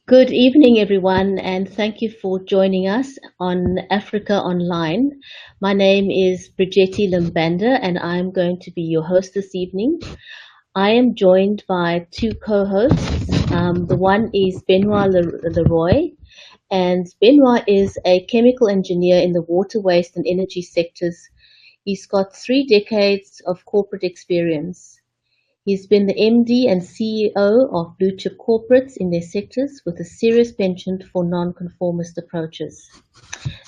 Good evening, everyone, and thank you for joining us on Africa Online. My name is Brigetti Limbanda, and I'm going to be your host this evening. I am joined by two co-hosts. The one is Benoit Leroy, and Benoit is a chemical engineer in the water, waste, and energy sectors. He's got 3 decades of corporate experience. He's been the MD and CEO of blue chip corporates in their sectors with a serious penchant for non-conformist approaches.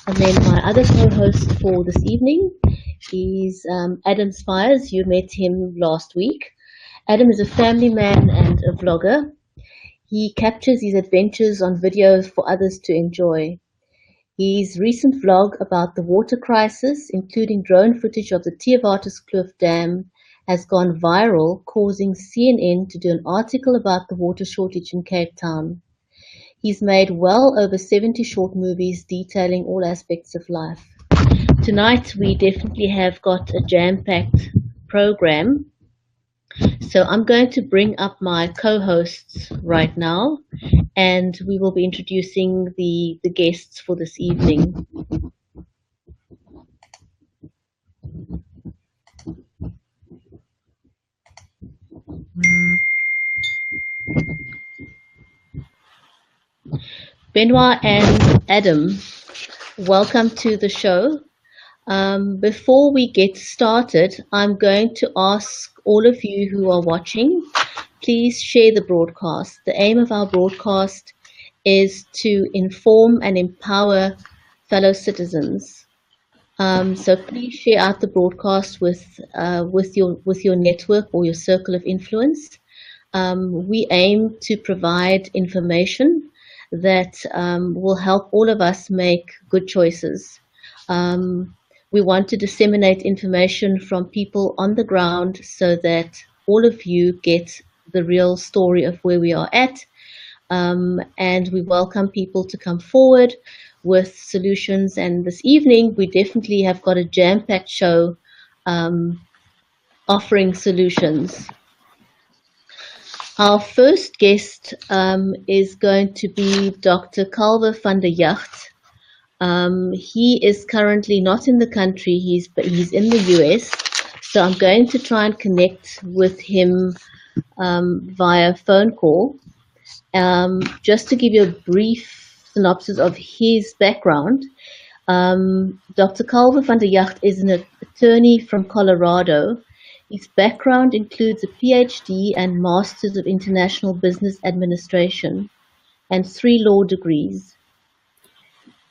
And then my other co-host for this evening is Adam Spires. You met him last week. Adam is a family man and a vlogger. He captures his adventures on video for others to enjoy. His recent vlog about the water crisis, including drone footage of the Theewaterskloof Dam, has gone viral, causing CNN to do an article about the water shortage in Cape Town. He's made well over 70 short movies detailing all aspects of life. Tonight, we definitely have got a jam-packed program. So I'm going to bring up my co-hosts right now, and we will be introducing the guests for this evening. Benoit and Adam, welcome to the show. Before we get started, I'm going to ask all of you who are watching, please share the broadcast. The aim of our broadcast is to inform and empower fellow citizens. So please share out the broadcast with your network or your circle of influence. We aim to provide information that will help all of us make good choices. We want to disseminate information from people on the ground so that all of you get the real story of where we are at. And we welcome people to come forward with solutions. And this evening, we definitely have got a jam-packed show offering solutions. Our first guest is going to be Dr. Calver van der Jacht. He is currently not in the country, he's in the US. So I'm going to try and connect with him via phone call. Just to give you a brief synopsis of his background, Dr. Calver van der Jacht is an attorney from Colorado. His background includes a PhD and Masters of International Business Administration and 3 law degrees.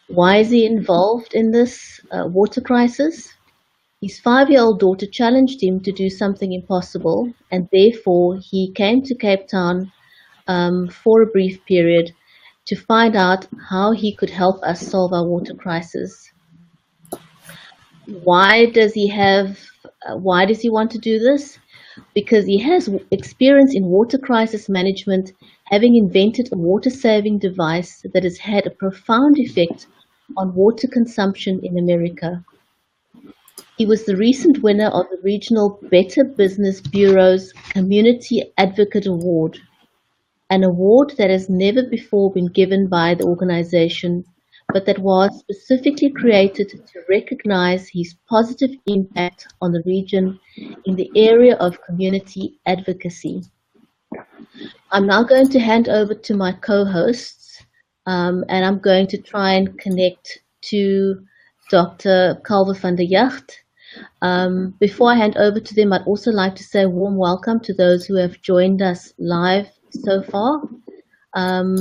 Why is he involved in this water crisis? His 5-year-old daughter challenged him to do something impossible, and therefore he came to Cape Town for a brief period to find out how he could help us solve our water crisis. Why does he want to do this? Because he has experience in water crisis management, having invented a water-saving device that has had a profound effect on water consumption in America. He was the recent winner of the Regional Better Business Bureau's Community Advocate Award, an award that has never before been given by the organization, but that was specifically created to recognize his positive impact on the region in the area of community advocacy. I'm now going to hand over to my co-hosts, and I'm going to try and connect to Dr. Calver van der Jacht. Before I hand over to them, I'd also like to say a warm welcome to those who have joined us live so far.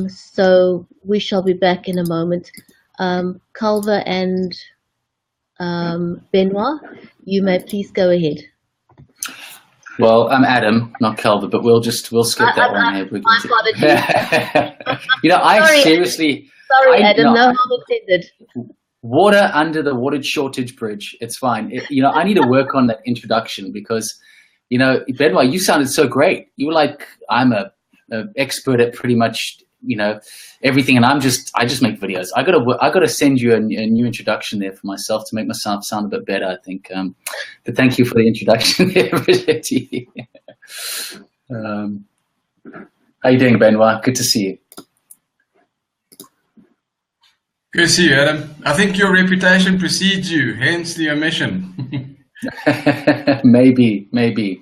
So we shall be back in a moment. Calver and Benoit, you may please go ahead. Well, I'm Adam, not Calver, but we'll skip that one. You know, Sorry, Adam, no harm intended. Water under the water shortage bridge. It's fine. I need to work on that introduction because, Benoit, you sounded so great. You were like, I'm a expert at pretty much, everything, and I just make videos. I gotta send you a new introduction there for myself to make myself sound a bit better, I think. But thank you for the introduction there, Brigetti. How you doing, Benoit? Good to see you. Good to see you, Adam. I think your reputation precedes you, hence the omission. Maybe.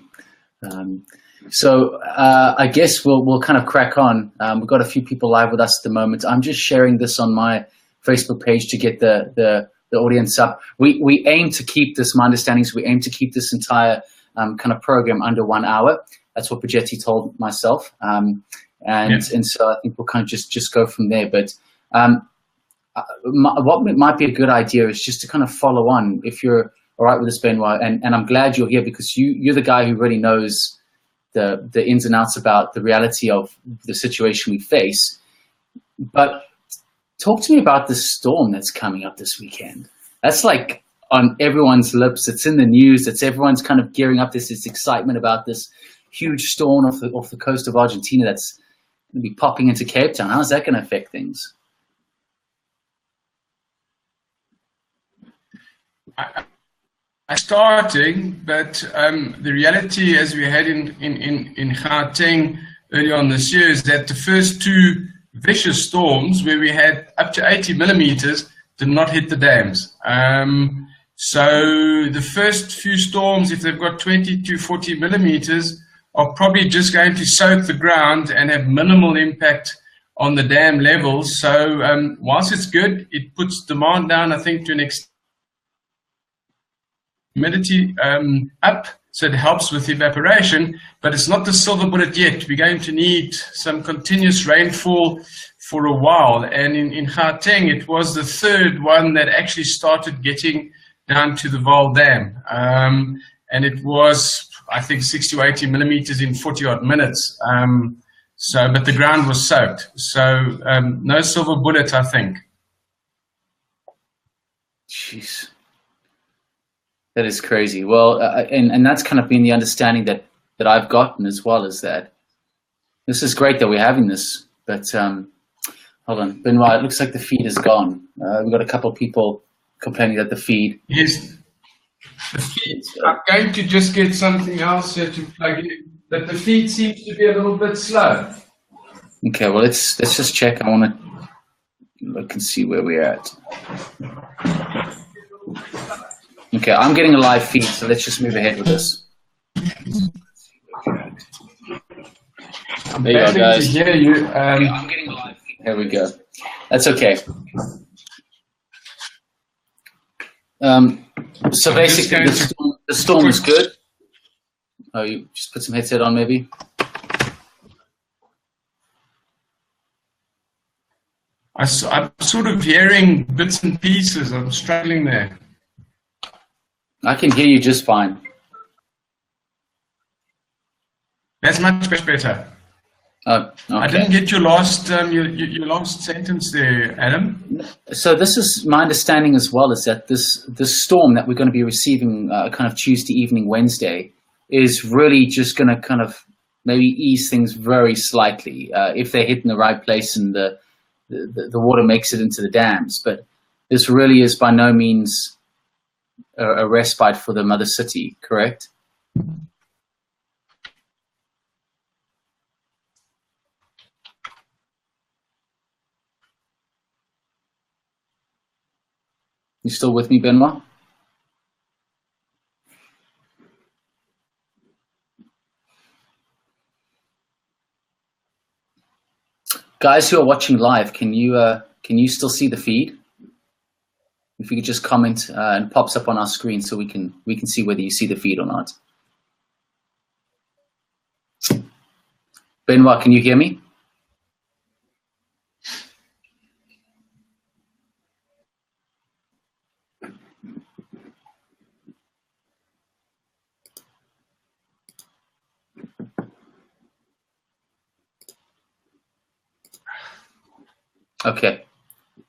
So I guess we'll kind of crack on. We've got a few people live with us at the moment. I'm just sharing this on my Facebook page to get the audience up. We aim to keep this, my understanding is we aim to keep this entire kind of program under 1 hour. That's what Brigetti told myself. And so I think we'll kind of just go from there. But what might be a good idea is just to kind of follow on, if you're all right with this, Benoit, and I'm glad you're here because you're the guy who really knows the ins and outs about the reality of the situation we face. But talk to me about this storm that's coming up this weekend. That's like on everyone's lips. It's in the news. Everyone's kind of gearing up. There's this excitement about this huge storm off the coast of Argentina that's going to be popping into Cape Town. How's that going to affect things? Starting, but the reality, as we had in Gauteng earlier on this year, is that the first two vicious storms, where we had up to 80 millimeters, did not hit the dams. So the first few storms, if they've got 20 to 40 millimeters, are probably just going to soak the ground and have minimal impact on the dam levels. So whilst it's good, it puts demand down, I think, to an extent. Humidity up, so it helps with evaporation, but it's not the silver bullet yet. We're going to need some continuous rainfall for a while, and in Gauteng it was the third one that actually started getting down to the Vaal Dam, and it was, I think, 60 or 80 millimeters in 40 odd minutes. But the ground was soaked, so no silver bullet, I think. Jeez. That is crazy. Well, and that's kind of been the understanding that I've gotten as well, is that this is great that we're having this, but hold on, Benoit, it looks like the feed is gone. We've got a couple of people complaining that the feed. Yes, the feed. I'm going to just get something else here to plug in, but the feed seems to be a little bit slow. Okay, well, let's just check. I want to look and see where we're at. Okay, I'm getting a live feed, so let's just move ahead with this. There you go, guys. To hear you. I'm getting a live feed. There we go. That's okay. So basically, the storm is good. Oh, you just put some headset on, maybe? I'm sort of hearing bits and pieces. I'm struggling there. I can hear you just fine. That's much better. Oh, okay. I didn't get your last your last sentence there, Adam. So this is my understanding as well, is that this storm that we're going to be receiving kind of Tuesday evening, Wednesday, is really just going to kind of maybe ease things very slightly if they hit in the right place and the water makes it into the dams. But this really is by no means a respite for the mother city, correct? You still with me, Benoit? Guys who are watching live, can you still see the feed? If you could just comment and pops up on our screen so we can see whether you see the feed or not. Benoit, can you hear me? Okay.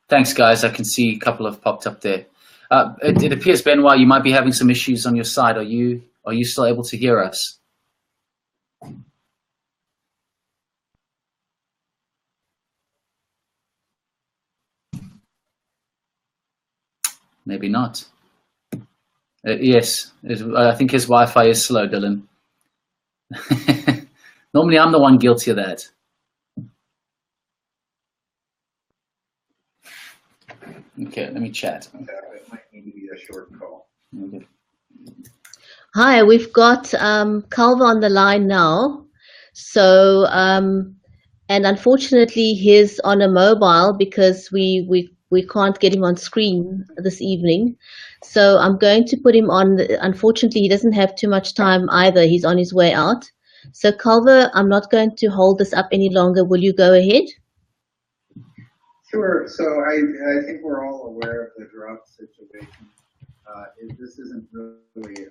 Thanks, guys. I can see a couple have popped up there. It appears, Benoit, you might be having some issues on your side. Are you still able to hear us? Maybe not. Yes, I think his Wi-Fi is slow, Dylan. Normally, I'm the one guilty of that. Okay, let me chat. It might need to be a short call. Okay. Hi, we've got Calva on the line now. So, and unfortunately, he's on a mobile because we can't get him on screen this evening. So I'm going to put him on. Unfortunately, he doesn't have too much time either. He's on his way out. So, Calva, I'm not going to hold this up any longer. Will you go ahead? Sure. So I think we're all aware of the drought situation. This isn't really a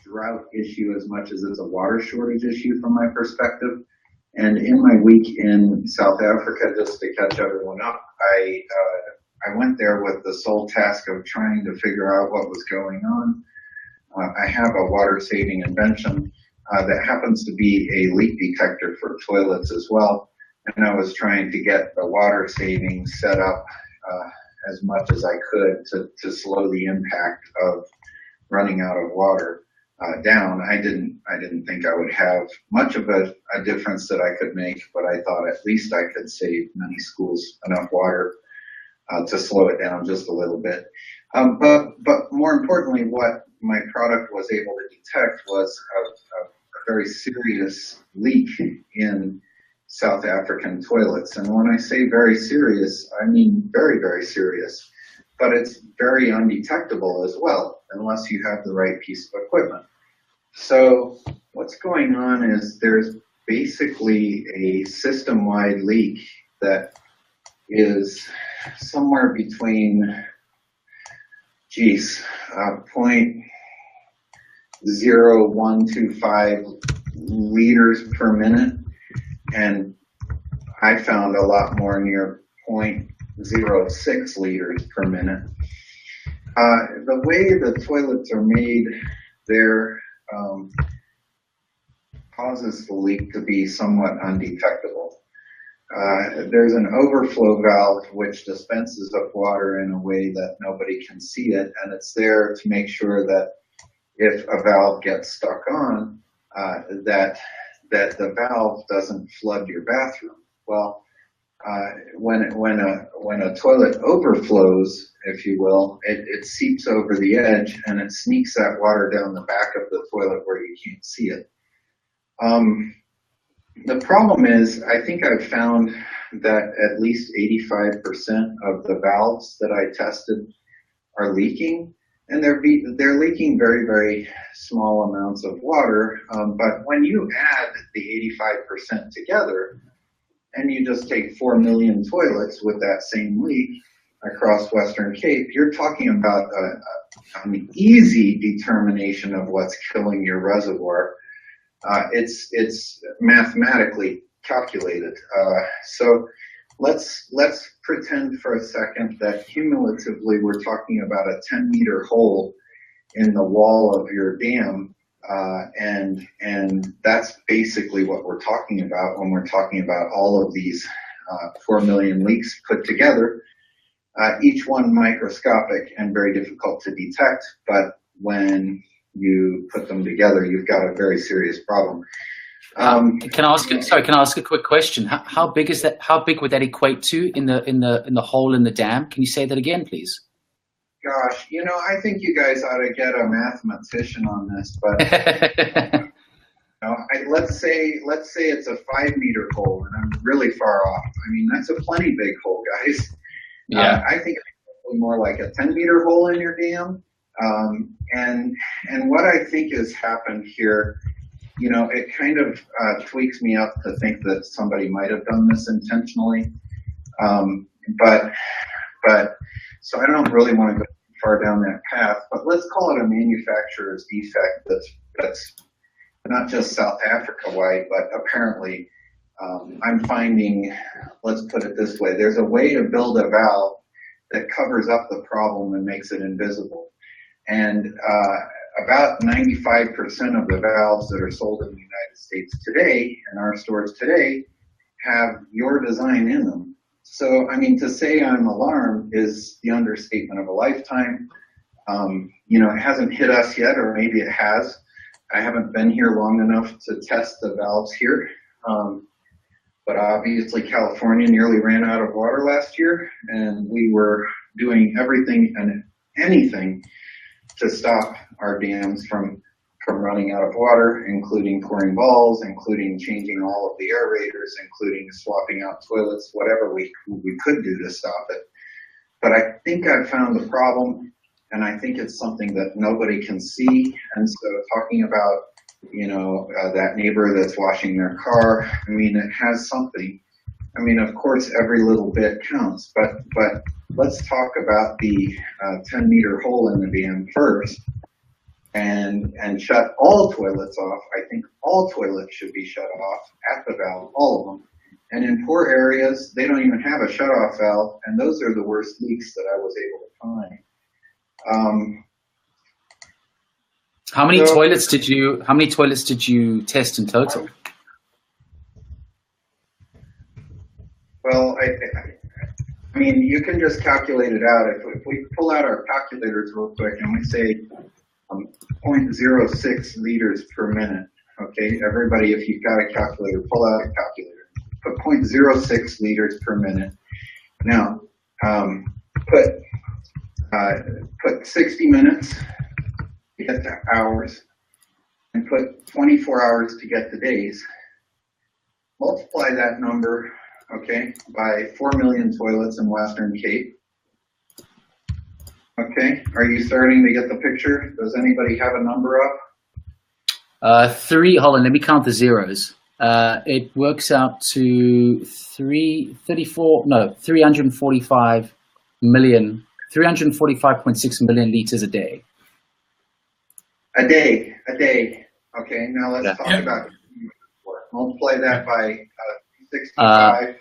drought issue as much as it's a water shortage issue from my perspective. And in my week in South Africa, just to catch everyone up, I went there with the sole task of trying to figure out what was going on. I have a water saving invention that happens to be a leak detector for toilets as well. And I was trying to get the water saving set up as much as I could to slow the impact of running out of water down. I didn't think I would have much of a difference that I could make, but I thought at least I could save many schools enough water to slow it down just a little bit. But more importantly, what my product was able to detect was a very serious leak in South African toilets. And when I say very serious, I mean very, very serious. But it's very undetectable as well, unless you have the right piece of equipment. So what's going on is there's basically a system-wide leak that is somewhere between, 0.0125 liters per minute. And I found a lot more near 0.06 liters per minute. The way the toilets are made there causes the leak to be somewhat undetectable. There's an overflow valve which dispenses up water in a way that nobody can see it, and it's there to make sure that if a valve gets stuck on, that the valve doesn't flood your bathroom. Well, when a toilet overflows, if you will, it seeps over the edge and it sneaks that water down the back of the toilet where you can't see it. The problem is, I think I've found that at least 85% of the valves that I tested are leaking. And they're leaking very, very small amounts of water. But when you add the 85% together, and you just take 4 million toilets with that same leak across Western Cape, you're talking about an easy determination of what's killing your reservoir. It's mathematically calculated. So let's pretend for a second that cumulatively we're talking about a 10-meter hole in the wall of your dam, and that's basically what we're talking about when we're talking about all of these 4 million leaks put together. Each one microscopic and very difficult to detect, but when you put them together, you've got a very serious problem. Can I ask a quick question? How big is that? How big would that equate to in the hole in the dam? Can you say that again, please? Gosh, I think you guys ought to get a mathematician on this, but let's say it's a 5-meter hole, and I'm really far off. I mean, that's a plenty big hole, guys. Yeah. I think it's more like a 10-meter hole in your dam. And what I think has happened here, it kind of tweaks me up to think that somebody might have done this intentionally. But so I don't really want to go far down that path, but let's call it a manufacturer's defect that's not just South Africa wide, but apparently I'm finding, let's put it this way, there's a way to build a valve that covers up the problem and makes it invisible. And about 95% of the valves that are sold in the United States today, in our stores today, have your design in them. So, I mean, to say I'm alarmed is the understatement of a lifetime. It hasn't hit us yet, or maybe it has. I haven't been here long enough to test the valves here. But obviously California nearly ran out of water last year, and we were doing everything and anything to stop our dams from running out of water, including pouring balls, including changing all of the aerators, including swapping out toilets, whatever we could do to stop it. But I think I found the problem, and I think it's something that nobody can see. And so talking about, that neighbor that's washing their car, I mean, it has something. I mean, of course, every little bit counts, but let's talk about the 10-meter hole in the dam first and shut all toilets off. I think all toilets should be shut off at the valve, all of them. And in poor areas, they don't even have a shut-off valve, and those are the worst leaks that I was able to find. How many toilets did you test in total? Well, I mean, you can just calculate it out. If we pull out our calculators real quick and we say 0.06 liters per minute, okay? Everybody, if you've got a calculator, pull out a calculator. Put 0.06 liters per minute. Now, put 60 minutes to get to hours, and put 24 hours to get to days. Multiply that number, okay, by 4 million toilets in Western Cape. Okay, are you starting to get the picture? Does anybody have a number up? Hold on, let me count the zeros. It works out to 345 million, 345.6 million liters a day. A day. Okay, now let's talk about multiply that by 65.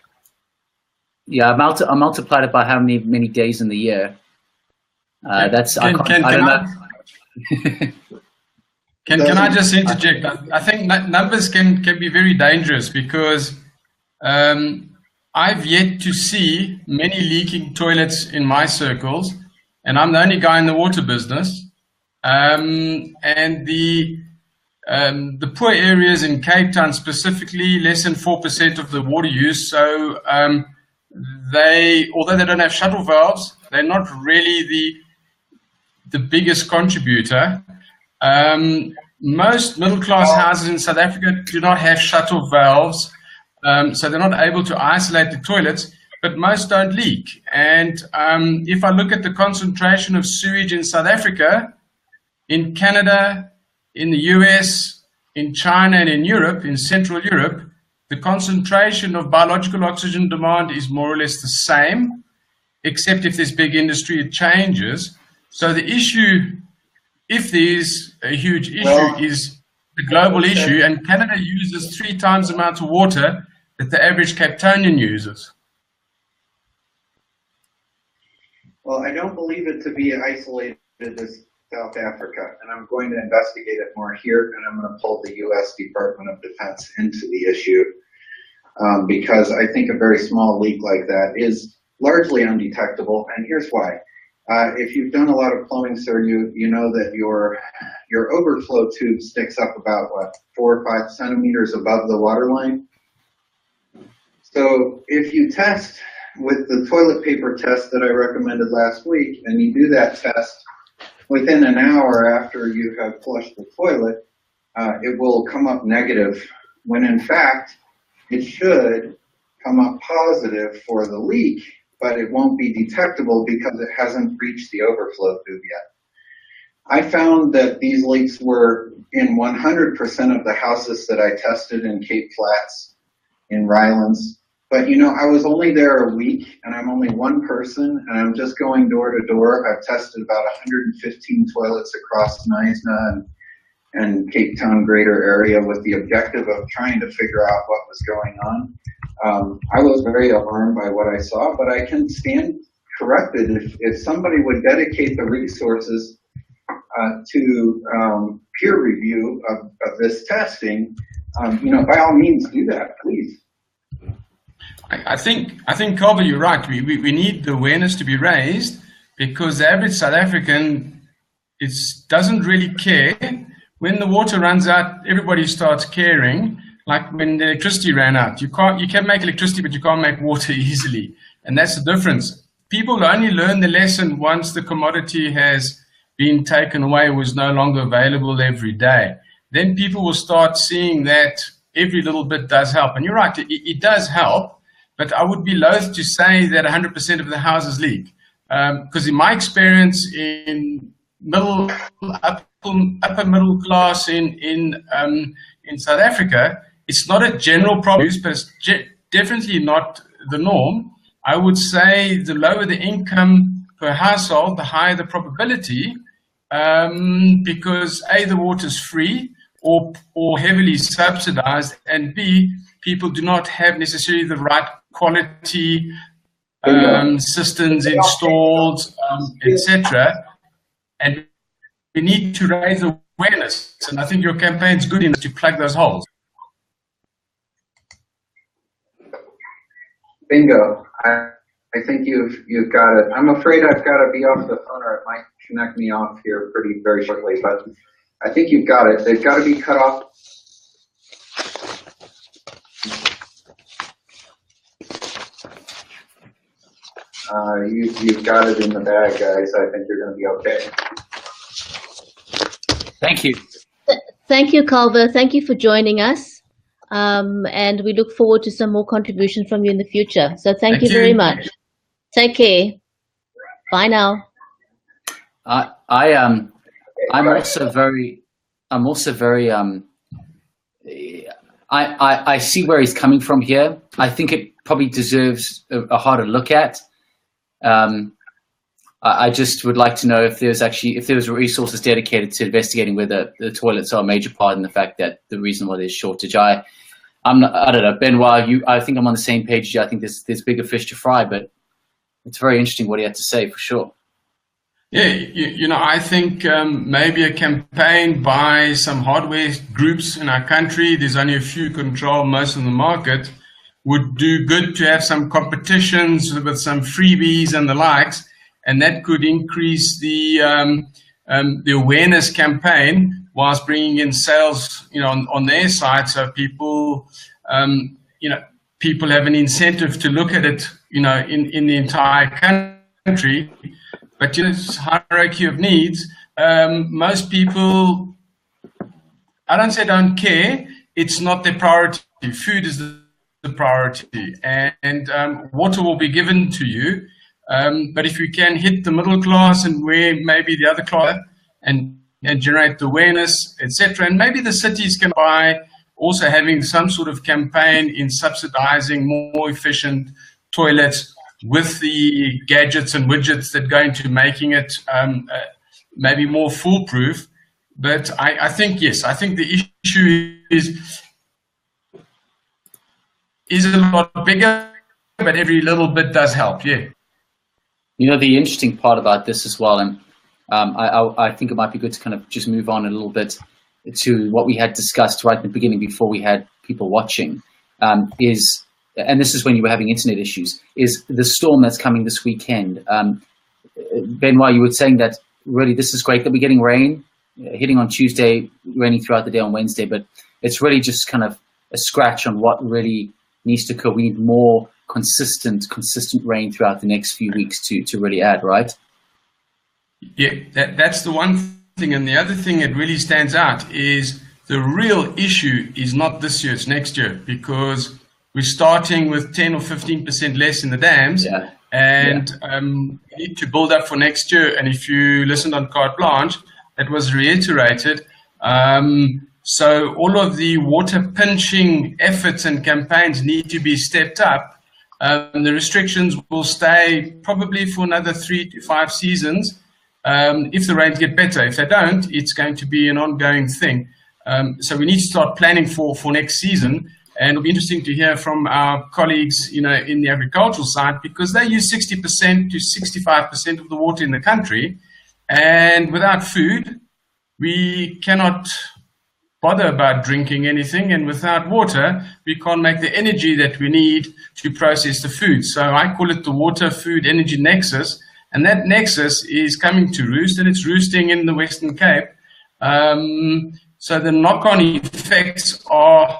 Yeah, I multiplied it by how many days in the year. That's I don't know. Can I just interject? I think numbers can be very dangerous because I've yet to see many leaking toilets in my circles, and I'm the only guy in the water business. And the poor areas in Cape Town specifically, less than 4% of the water use. So although they don't have shuttle valves, they're not really the biggest contributor. Most middle-class houses in South Africa do not have shuttle valves, so they're not able to isolate the toilets, but most don't leak. And if I look at the concentration of sewage in South Africa, in Canada, in the US, in China, and in Europe, in Central Europe, the concentration of biological oxygen demand is more or less the same, except if there's big industry, it changes. So the issue, if there's a huge issue, is the global issue, and Canada uses 3 times the amount of water that the average Cape Townian uses. Well, I don't believe it to be isolated to South Africa, and I'm going to investigate it more here, and I'm going to pull the U.S. Department of Defense into the issue, because I think a very small leak like that is largely undetectable, and here's why. If you've done a lot of plumbing, sir, you know that your overflow tube sticks up about, 4 or 5 centimeters above the water line. So if you test with the toilet paper test that I recommended last week, and you do that test within an hour after you have flushed the toilet, it will come up negative, when in fact it should come up positive for the leak, but it won't be detectable because it hasn't reached the overflow tube yet. I found that these leaks were in 100% of the houses that I tested in Cape Flats, in Rylands. But I was only there a week, and I'm only one person, and I'm just going door to door. I've tested about 115 toilets across Knysna and Cape Town greater area with the objective of trying to figure out what was going on. I was very alarmed by what I saw, but I can stand corrected if somebody would dedicate the resources to peer review of this testing. By all means, do that, please. I think, Colby, you're right. We need the awareness to be raised because the average South African doesn't really care. When the water runs out, everybody starts caring. Like when the electricity ran out, you can make electricity, but you can't make water easily, and that's the difference. people only learn the lesson once the commodity has been taken away, was no longer available every day. Then people will start seeing that every little bit does help. And you're right, it does help, but I would be loath to say that 100% of the houses leak. Because in my experience in upper middle class in South Africa, it's not a general problem, but it's definitely not the norm. I would say the lower the income per household, the higher the probability, because A, the water's free or heavily subsidized, and B, people do not have necessarily the right quality systems installed, etc. And we need to raise awareness, and I think your campaign's good enough to plug those holes. Bingo. I think you've got it. I'm afraid I've got to be off the phone, or it might connect me off here very shortly, but I think you've got it. They've got to be cut off. You've got it in the bag, guys. I think you're going to be okay. Thank you. Thank you, Culver. Thank you for joining us. And we look forward to some more contributions from you in the future. So thank you very much. Take care. Bye now. I'm also very I see where he's coming from here. I think it probably deserves a harder look at. I just would like to know if there was resources dedicated to investigating whether the toilets are a major part in the fact that the reason why there's shortage. I don't know, Benoit, I think I'm on the same page as you. I think there's bigger fish to fry, but it's very interesting what he had to say, for sure. Yeah, you know, I think maybe a campaign by some hardware groups in our country, there's only a few control most of the market, would do good to have some competitions with some freebies and the likes, and that could increase the awareness campaign whilst bringing in sales, you know, on their side, so people, you know, people have an incentive to look at it, you know, in the entire country. But you know, it's hierarchy of needs. Most people, I don't say don't care, it's not their priority. Food is the priority, and water will be given to you. But if you can hit the middle class and where maybe the other class and generate the awareness, etc., and maybe the cities can by also having some sort of campaign in subsidizing more efficient toilets with the gadgets and widgets that go into making it maybe more foolproof. But I think, yes, I think the issue is a lot bigger, but every little bit does help, yeah. You know, the interesting part about this as well, and I think it might be good to kind of just move on a little bit to what we had discussed right in the beginning before we had people watching, is, and this is when you were having internet issues, is the storm that's coming this weekend. Benoit, you were saying that really this is great that we're getting rain, hitting on Tuesday, raining throughout the day on Wednesday, but it's really just kind of a scratch on what really needs to occur. We need more consistent rain throughout the next few weeks to really add, right? Yeah, that's the one thing. And the other thing that really stands out is the real issue is not this year, it's next year, because we're starting with 10 or 15% less in the dams, and we need to build up for next year. And if you listened on Carte Blanche, that was reiterated. So all of the water pinching efforts and campaigns need to be stepped up. The restrictions will stay probably for another 3 to 5 seasons if the rains get better. If they don't, it's going to be an ongoing thing. So we need to start planning for next season. And it'll be interesting to hear from our colleagues, you know, in the agricultural side, because they use 60% to 65% of the water in the country. And without food, we cannot bother about drinking anything. And without water, we can't make the energy that we need to process the food. So I call it the water, food, energy nexus. And that nexus is coming to roost, and it's roosting in the Western Cape. So the knock-on effects are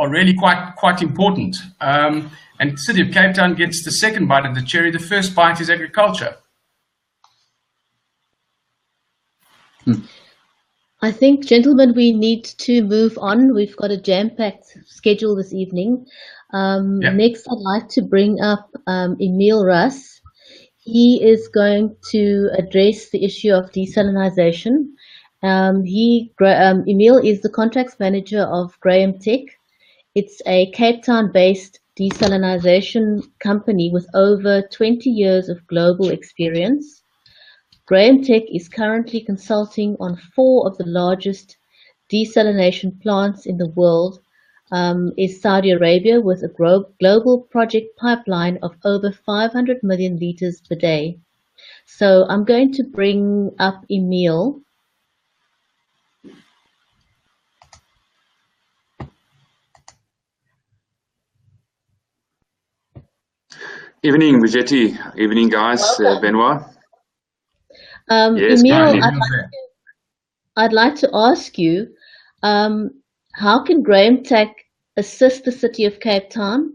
are really quite important. And the City of Cape Town gets the second bite of the cherry. The first bite is agriculture. I think, gentlemen, we need to move on. We've got a jam-packed schedule this evening. Next, I'd like to bring up Emil Russ. He is going to address the issue of desalination. Emil is the contracts manager of GrahamTek. It's a Cape Town-based desalination company with over 20 years of global experience. GrahamTek is currently consulting on 4 of the largest desalination plants in the world, is Saudi Arabia, with a global project pipeline of over 500 million liters per day. So I'm going to bring up Emil. Evening, Brigitte. Evening, guys. Benoit. Yes, Emil, I'd like to ask you, how can GrahamTek assist the City of Cape Town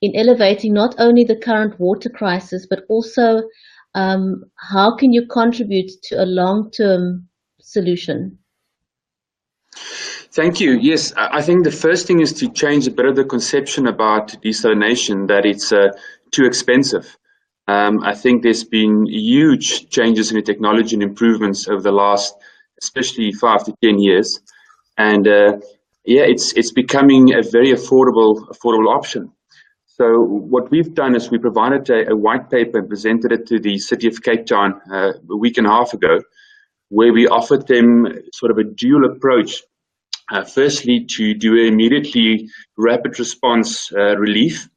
in elevating not only the current water crisis, but also how can you contribute to a long-term solution? Thank you. Yes, I think the first thing is to change a bit of the conception about desalination, that it's too expensive. I think there's been huge changes in the technology and improvements over the last, especially 5 to 10 years. And yeah, it's becoming a very affordable option. So what we've done is we provided a white paper and presented it to the City of Cape Town a week and a half ago, where we offered them sort of a dual approach. Firstly, to do immediately rapid response relief,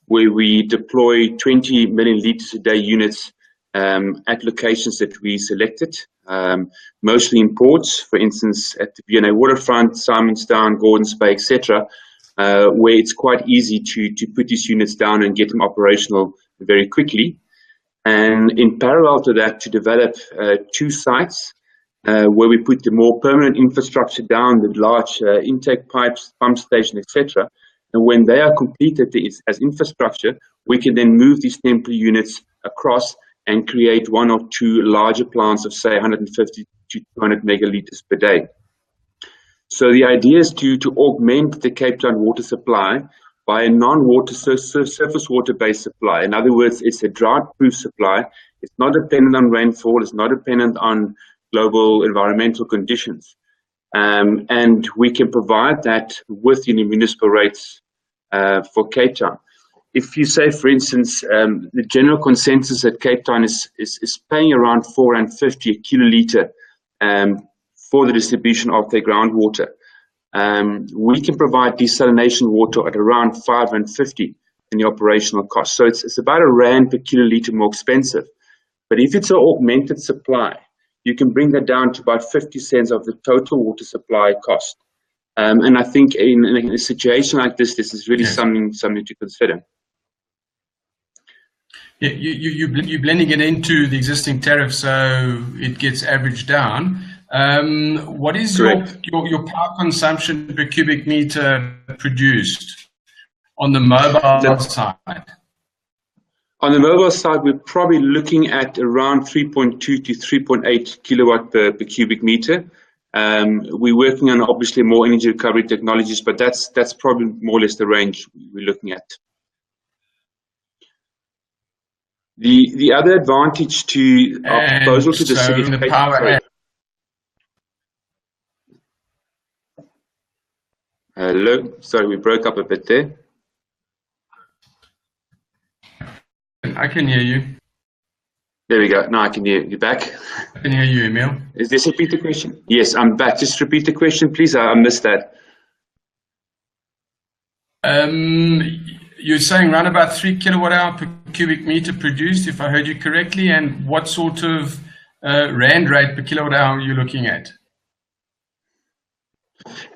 where we deploy 20 million liters a day units at locations that we selected, mostly in ports, for instance, at the V&A waterfront, Simonstown, Gordons Bay, etc., where it's quite easy to put these units down and get them operational very quickly. And in parallel to that, to develop 2 sites where we put the more permanent infrastructure down, the large intake pipes, pump station, etc. And when they are completed as infrastructure, we can then move these temporary units across and create 1 or 2 larger plants of, say, 150 to 200 megaliters per day. So the idea is to augment the Cape Town water supply by a non-water surface water-based supply. In other words, it's a drought-proof supply. It's not dependent on rainfall. It's not dependent on global environmental conditions. And we can provide that with the municipal rates for Cape Town. If you say, for instance, the general consensus at Cape Town is paying around R4.50 a kiloliter for the distribution of their groundwater. We can provide desalination water at around R5.50 in the operational cost. So it's about R1 per kiloliter more expensive. But if it's an augmented supply, you can bring that down to about 50 cents of the total water supply cost. And I think in a situation like this is really something to consider. Yeah, you're blending it into the existing tariff, so it gets averaged down. What is your power consumption per cubic meter produced on the mobile side? On the mobile side, we're probably looking at around 3.2 to 3.8 kilowatt per cubic meter. We're working on obviously more energy recovery technologies, but that's probably more or less the range we're looking at. The other advantage to our proposal to the city of Cape Town. Hello, sorry, we broke up a bit there. I can hear you. There we go. Now I can hear you. Back? I can hear you, Emil. Is this repeat the question? Yes, I'm back. Just repeat the question, please. I missed that. You're saying around about 3 kilowatt hour per cubic meter produced, if I heard you correctly, and what sort of rand rate per kilowatt hour are you looking at?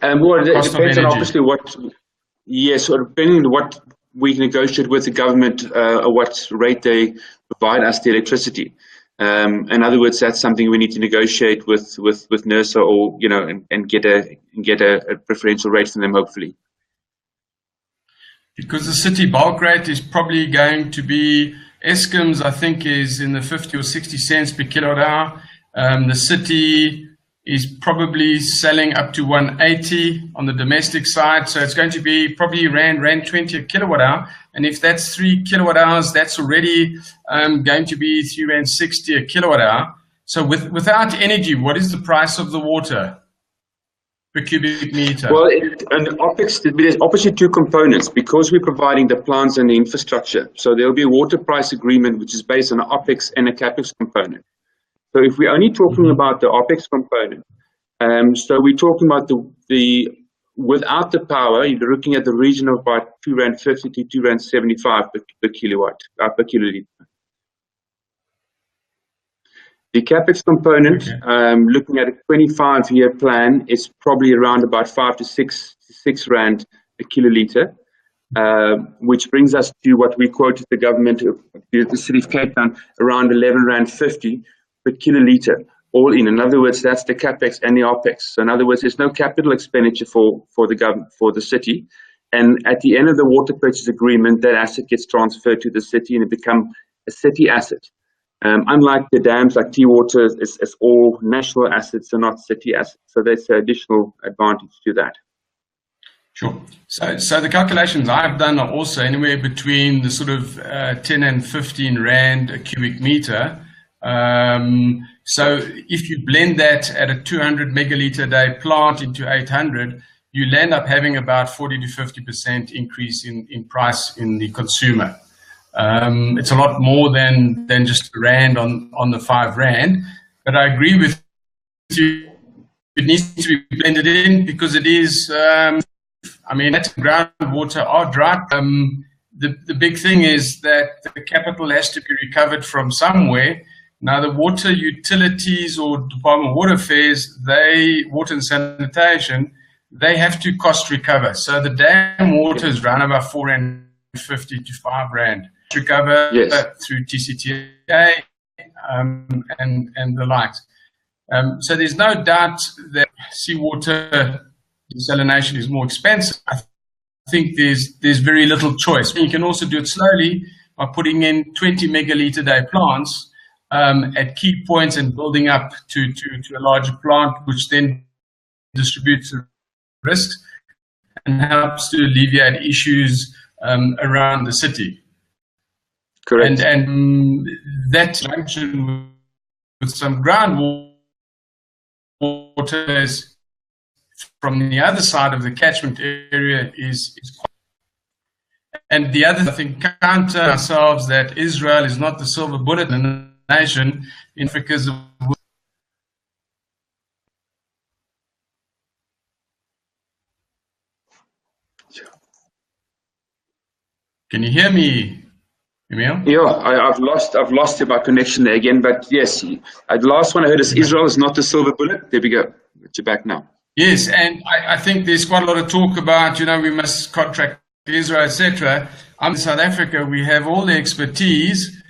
Well, it depends on obviously what, yes, or depending on what we negotiate with the government, or what rate they provide us the electricity. In other words, that's something we need to negotiate with NERSA, or and get a preferential rate from them, hopefully. Because the city bulk rate is probably going to be, Eskom's I think is in the 50 or 60 cents per kilowatt hour. The city is probably selling up to 180 on the domestic side. So it's going to be probably Rand 20 a kilowatt hour. And if that's 3 kilowatt hours, that's already going to be 3 Rand 60 a kilowatt hour. So without energy, what is the price of the water per cubic meter? Well, and OPEX, there's obviously two components because we're providing the plants and the infrastructure. So there'll be a water price agreement which is based on an OPEX and a CAPEX component. So if we're only talking about the OPEX component, so we're talking about the without the power, you're looking at the region of about 2 Rand 50 to 2 Rand 75 per kilowatt per kiloliter. The CAPEX component, looking at a 25-year plan, is probably around about 5 to 6 Rand a kiloliter, which brings us to what we quoted the government, the city of Cape Town, around 11 Rand 50 per kiloliter, all in. In other words, that's the CAPEX and the OPEX. So in other words, there's no capital expenditure for the government, for the city. And at the end of the water purchase agreement, that asset gets transferred to the city and it becomes a city asset. Unlike the dams like T-Water, it's all national assets and not city assets. So there's an additional advantage to that. Sure. So the calculations I've done are also anywhere between the sort of 10 and 15 Rand a cubic meter. So if you blend that at a 200 megaliter a day plant into 800, you'll end up having about 40 to 50% increase in price in the consumer. It's a lot more than just Rand on the 5 Rand, but I agree with you. It needs to be blended in because it is, I mean, that's groundwater are dry. The big thing is that the capital has to be recovered from somewhere. Now, the water utilities or Department of Water Affairs, water and sanitation, they have to cost recover. So the dam water is around about 4 Rand 50 to 5 Rand. Recover through TCTA and the likes. So there's no doubt that seawater desalination is more expensive. I think there's very little choice. You can also do it slowly by putting in 20 megaliter day plants at key points and building up to a larger plant, which then distributes the risks and helps to alleviate issues around the city. Correct. And that junction with some groundwater from the other side of the catchment area is quite. And the other thing, counter ourselves that Israel is not the silver bullet in the nation in Africa's. Can you hear me, Emil? Yeah, I've lost my connection there again, but yes, the last one I heard is Israel is not the silver bullet. There we go. You're back now. Yes, and I think there's quite a lot of talk about, we must contract Israel, etc. In South Africa, we have all the expertise.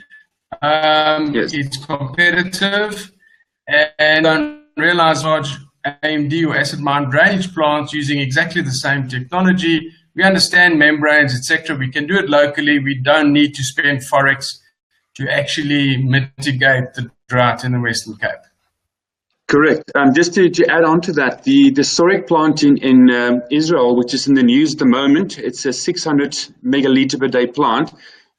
It's competitive, and don't realize large AMD or acid mine drainage plants using exactly the same technology. We understand membranes, etc. We can do it locally. We don't need to spend forex to actually mitigate the drought in the Western Cape. Correct. Just to add on to that, the Sorek plant in Israel, which is in the news at the moment, it's a 600 megaliter per day plant,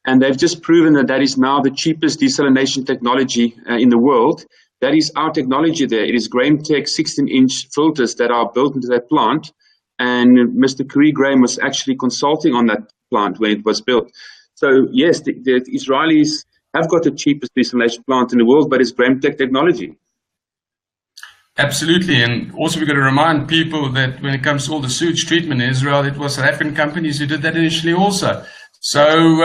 and they've just proven that is now the cheapest desalination technology in the world. That is our technology there. It is GrahamTek 16-inch filters that are built into that plant. And Mr. Graham was actually consulting on that plant when it was built. So yes, the Israelis have got the cheapest desalination plant in the world, but it's GrahamTek technology. Absolutely, and also we've got to remind people that when it comes to all the sewage treatment in Israel, it was South African companies who did that initially also. So,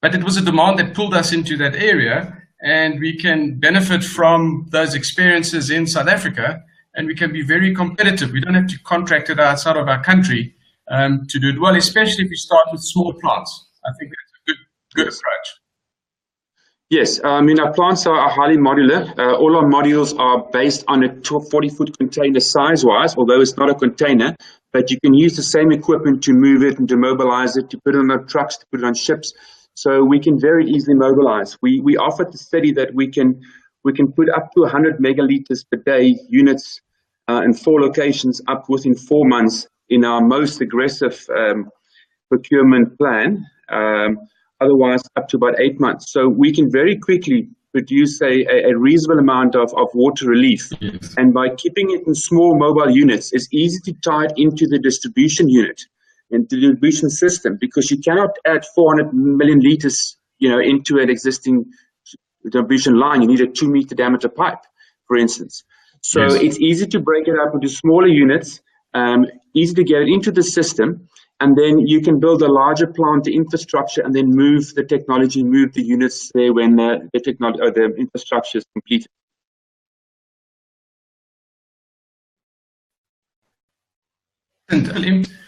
but it was a demand that pulled us into that area, and we can benefit from those experiences in South Africa. And we can be very competitive. We don't have to contract it outside of our country to do it well, especially if we start with small plants. I think that's a good approach. Yes, I mean, our plants are highly modular. All our modules are based on a 40-foot container size-wise, although it's not a container, but you can use the same equipment to move it and to mobilize it, to put it on the trucks, to put it on ships. So we can very easily mobilize. We offered the study that we can put up to 100 megaliters per day units in 4 locations up within 4 months in our most aggressive procurement plan. Otherwise up to about 8 months. So we can very quickly produce a reasonable amount of water relief. Yes. And by keeping it in small mobile units, it's easy to tie it into the distribution unit, into the distribution system, because you cannot add 400 million liters, into an existing distribution line. You need a 2-meter diameter pipe, for instance. So Yes. It's easy to break it up into smaller units, easy to get it into the system, and then you can build a larger plant, the infrastructure, and then move the technology, move the units there when the technology or the infrastructure is completed.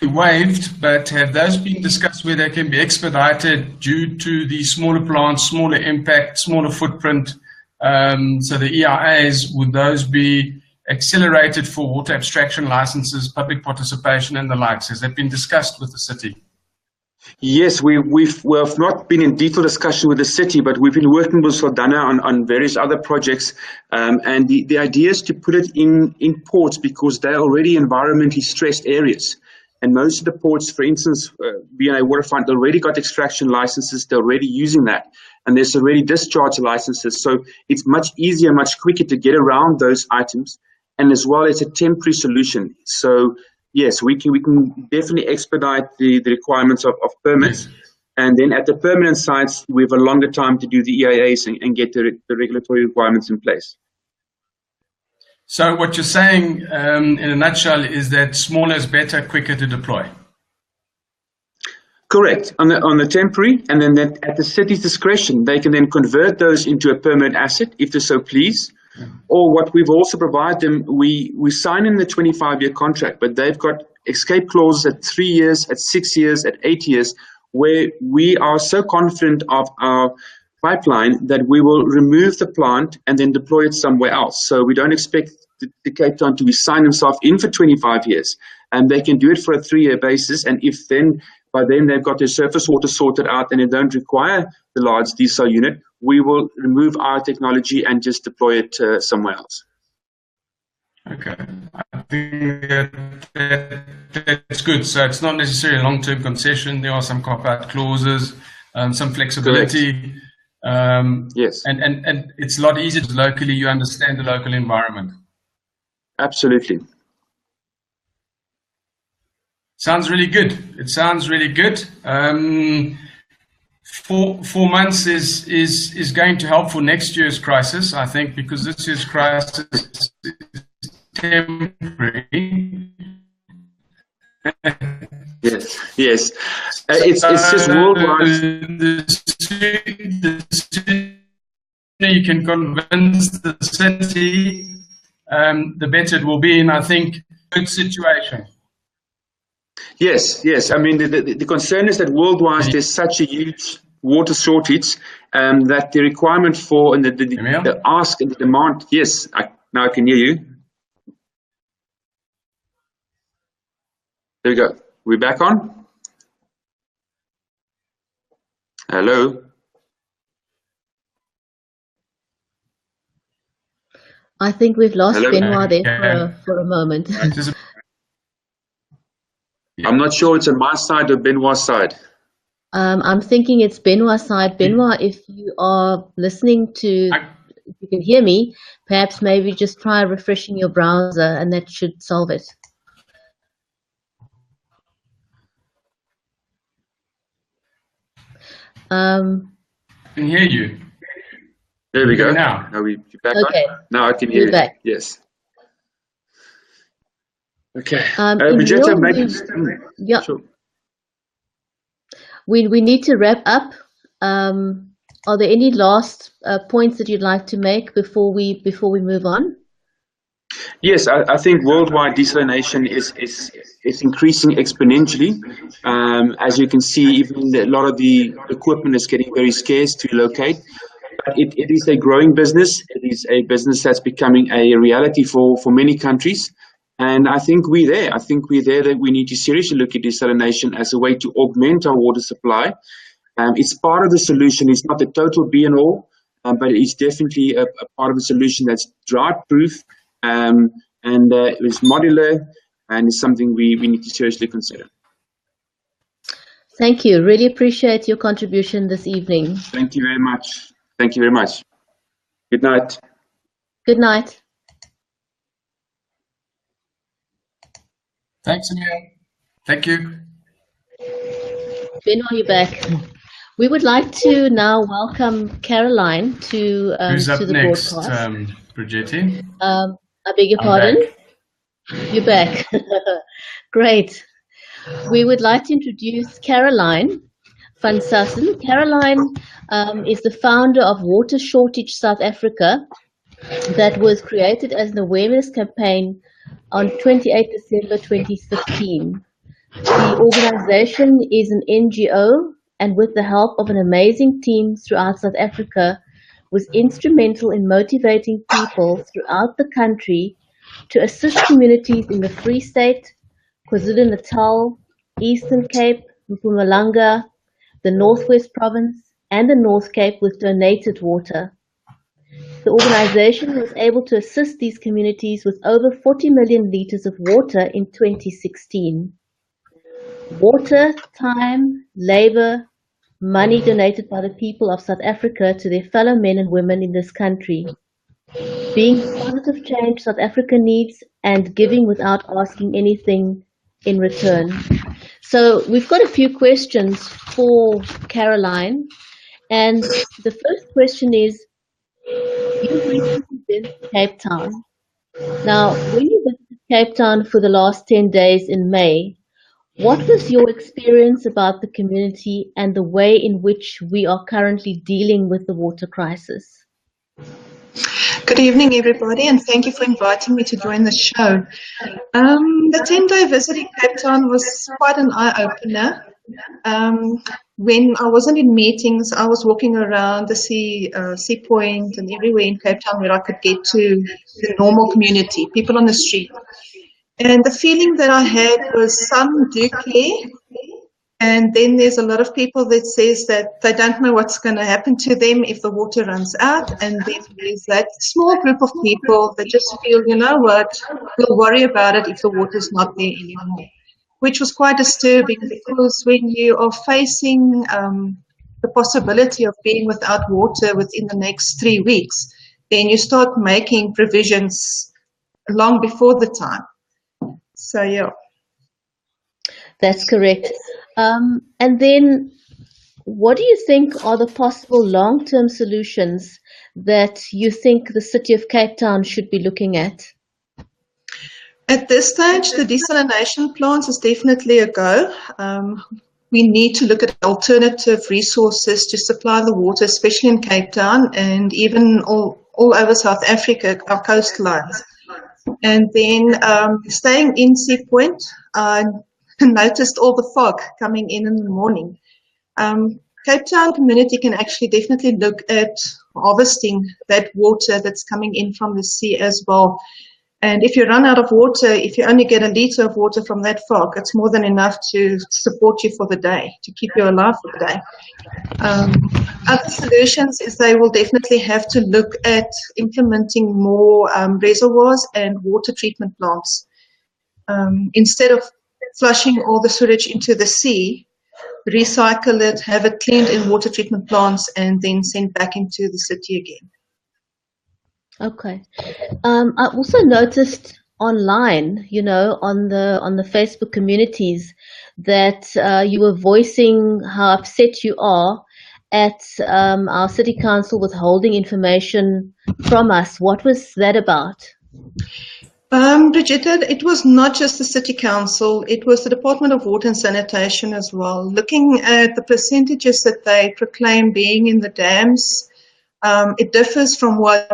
Waived, but have those been discussed where they can be expedited due to the smaller plants, smaller impact, smaller footprint? So the EIAs, would those be accelerated for water abstraction licenses, public participation, and the likes? Has that been discussed with the city? Yes, we've not been in detailed discussion with the city, but we've been working with Saldanha on various other projects. And the idea is to put it in ports because they're already environmentally stressed areas. And most of the ports, for instance, B&A Waterfront already got extraction licenses. They're already using that. And there's already discharge licenses. So it's much easier, much quicker to get around those items. And as well, it's a temporary solution. So yes, we can definitely expedite the requirements of permits. Yes. And then at the permanent sites, we have a longer time to do the EIAs and get the regulatory requirements in place. So what you're saying in a nutshell is that smaller is better, quicker to deploy. Correct, on the temporary, and then at the city's discretion, they can then convert those into a permanent asset if they so please. Yeah. Or what we've also provided them, we sign in the 25-year contract, but they've got escape clauses at 3 years, at 6 years, at 8 years, where we are so confident of our pipeline that we will remove the plant and then deploy it somewhere else. So we don't expect the Cape Town to be signed themselves in for 25 years, and they can do it for a 3-year basis. And if then by then they've got their surface water sorted out and they don't require the large desal unit, we will remove our technology and just deploy it somewhere else. Okay, I think that's good. So it's not necessarily a long-term concession. There are some cop-out clauses, some flexibility. Yes. And it's a lot easier locally. You understand the local environment. Absolutely. Sounds really good. It sounds really good. 4 months is going to help for next year's crisis, I think, because this year's crisis is temporary. Yes. It's just worldwide. The sooner you can convince the city, the better it will be. And I think good situation. Yes. I mean, the concern is that worldwide there's such a huge water shortage that the requirement for and the ask and the demand. Yes, now I can hear you. There we go. We're back on. Hello. I think we've lost Benoit there for a moment. I'm not sure it's on my side or Benoit's side. I'm thinking it's Benoit's side. Benoit, if you are listening if you can hear me, perhaps maybe just try refreshing your browser and that should solve it. I can hear you. There we go. Now. Are we back okay. on? Now I can hear you. Back. Yes. Okay. Yeah. Sure. We need to wrap up. Are there any last points that you'd like to make before we move on? Yes, I think worldwide desalination is increasing exponentially. As you can see, even a lot of the equipment is getting very scarce to locate. But it is a growing business. It is a business that's becoming a reality for many countries. And I think we're there. I think we're there that we need to seriously look at desalination as a way to augment our water supply. It's part of the solution. It's not the total be and all, but it's definitely a part of the solution that's drought-proof and it's modular, and it's something we need to seriously consider. Thank you. Really appreciate your contribution this evening. Thank you very much. Thank you very much. Good night. Good night. Thanks, Anil. Thank you. Ben, are you back? We would like to now welcome Caroline to Who's up to the next, broadcast. Brigitte? I beg your I'm pardon? back. You're back. Great. We would like to introduce Caroline van Sassen. Caroline is the founder of Water Shortage South Africa, that was created as an awareness campaign on 28 December 2015. The organization is an NGO, and with the help of an amazing team throughout South Africa, was instrumental in motivating people throughout the country to assist communities in the Free State, KwaZulu-Natal, Eastern Cape, Mpumalanga, the Northwest Province, and the North Cape with donated water. The organization was able to assist these communities with over 40 million liters of water in 2016. Water, time, labor, money donated by the people of South Africa to their fellow men and women in this country. Being the positive change South Africa needs, and giving without asking anything in return. So we've got a few questions for Caroline. And the first question is, you recently visited Cape Town. Now, when you visited Cape Town for the last 10 days in May, what was your experience about the community and the way in which we are currently dealing with the water crisis? Good evening, everybody, and thank you for inviting me to join the show. The 10-day visit in Cape Town was quite an eye-opener. When I wasn't in meetings, I was walking around the sea point and everywhere in Cape Town where I could get to the normal community, people on the street. And the feeling that I had was some do care, and then there's a lot of people that says that they don't know what's going to happen to them if the water runs out, and then there's that small group of people that just feel, you know what, we'll worry about it if the water's not there anymore, which was quite disturbing, because when you are facing the possibility of being without water within the next 3 weeks, then you start making provisions long before the time. So, yeah. That's correct. And then, what do you think are the possible long-term solutions that you think the city of Cape Town should be looking at? At this stage, the desalination plants is definitely a go. We need to look at alternative resources to supply the water, especially in Cape Town and even all over South Africa, our coastlines. And then staying in Sea Point, I noticed all the fog coming in the morning. Cape Town community can actually definitely look at harvesting that water that's coming in from the sea as well. And if you run out of water, if you only get a liter of water from that fog, it's more than enough to support you for the day, to keep you alive for the day. Other solutions is they will definitely have to look at implementing more reservoirs and water treatment plants. Instead of flushing all the sewage into the sea, recycle it, have it cleaned in water treatment plants, and then sent back into the city again. Okay. I also noticed online, you know, on the Facebook communities, that you were voicing how upset you are at our city council withholding information from us. What was that about? Brigitte, it was not just the City Council, it was the Department of Water and Sanitation as well. Looking at the percentages that they proclaim being in the dams, it differs from what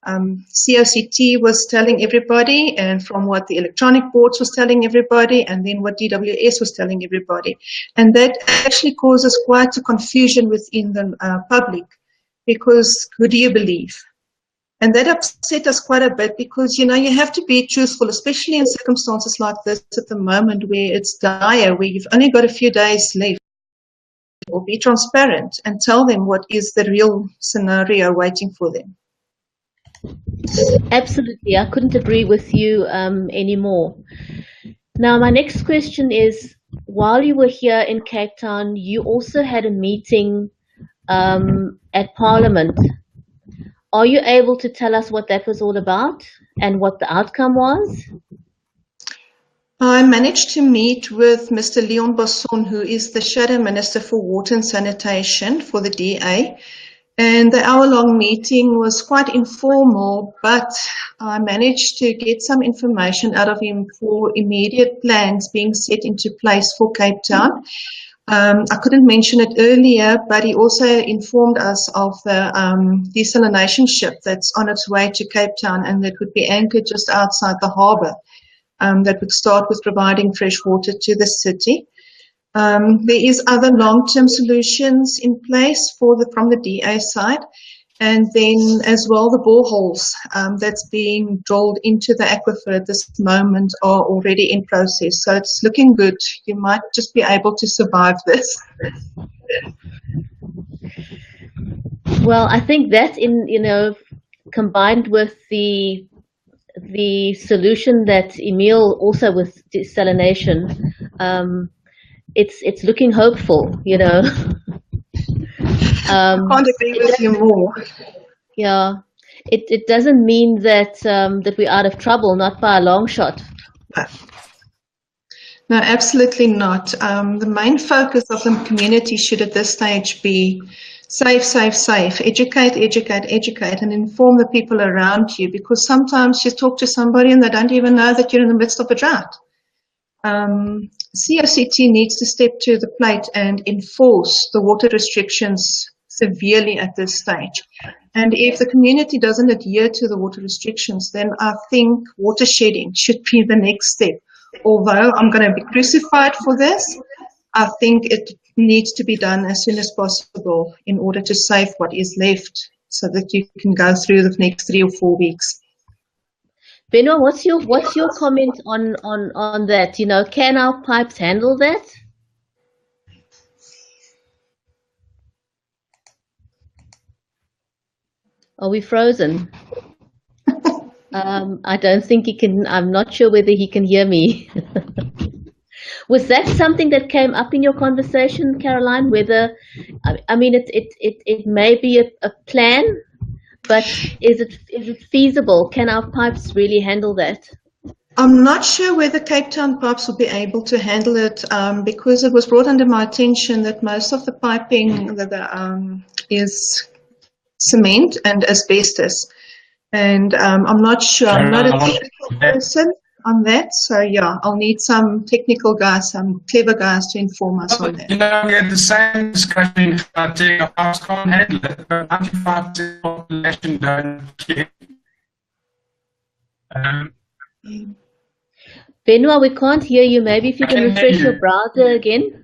COCT was telling everybody, and from what the electronic boards was telling everybody, and then what DWS was telling everybody. And that actually causes quite a confusion within the public, because who do you believe? And that upset us quite a bit because, you know, you have to be truthful, especially in circumstances like this at the moment where it's dire, where you've only got a few days left. Or be transparent and tell them what is the real scenario waiting for them. Absolutely, I couldn't agree with you anymore. Now, my next question is, while you were here in Cape Town, you also had a meeting at Parliament. Are you able to tell us what that was all about and what the outcome was? I managed to meet with Mr. Leon Basson, who is the Shadow Minister for Water and Sanitation for the DA. And the hour-long meeting was quite informal, but I managed to get some information out of him for immediate plans being set into place for Cape Town. I couldn't mention it earlier, but he also informed us of the desalination ship that's on its way to Cape Town and that would be anchored just outside the harbour. That would start with providing fresh water to the city. There is other long-term solutions in place from the DA side, and then as well the boreholes that's being drilled into the aquifer at this moment are already in process. So it's looking good. You might just be able to survive this. Well, I think that combined with the solution that Emil also with desalination, it's looking hopeful, you know. I can't agree with you more. Yeah, it doesn't mean that that we're out of trouble, not by a long shot. No, absolutely not. The main focus of the community should at this stage be safe, safe, safe. Educate, educate, educate, and inform the people around you, because sometimes you talk to somebody and they don't even know that you're in the midst of a drought. COCT needs to step to the plate and enforce the water restrictions severely at this stage. And if the community doesn't adhere to the water restrictions, then I think water shedding should be the next step. Although I'm going to be crucified for this, I think it needs to be done as soon as possible in order to save what is left so that you can go through the next 3 or 4 weeks. Benoit, what's your comment on that? You know, can our pipes handle that? Are we frozen? I don't think he can. I'm not sure whether he can hear me. Was that something that came up in your conversation, Caroline? Whether, I mean, it may be a plan, but is it feasible? Can our pipes really handle that? I'm not sure whether Cape Town pipes will be able to handle it because it was brought under my attention that most of the piping is cement and asbestos. And I'm not sure. I'm not a technical person on that. So, yeah, I'll need some technical guys, some clever guys to inform us on that. You know, we had the same discussion about pipes can't handle it, but 95% of the population don't care. Benoit, we can't hear you. Maybe if you can refresh your browser again.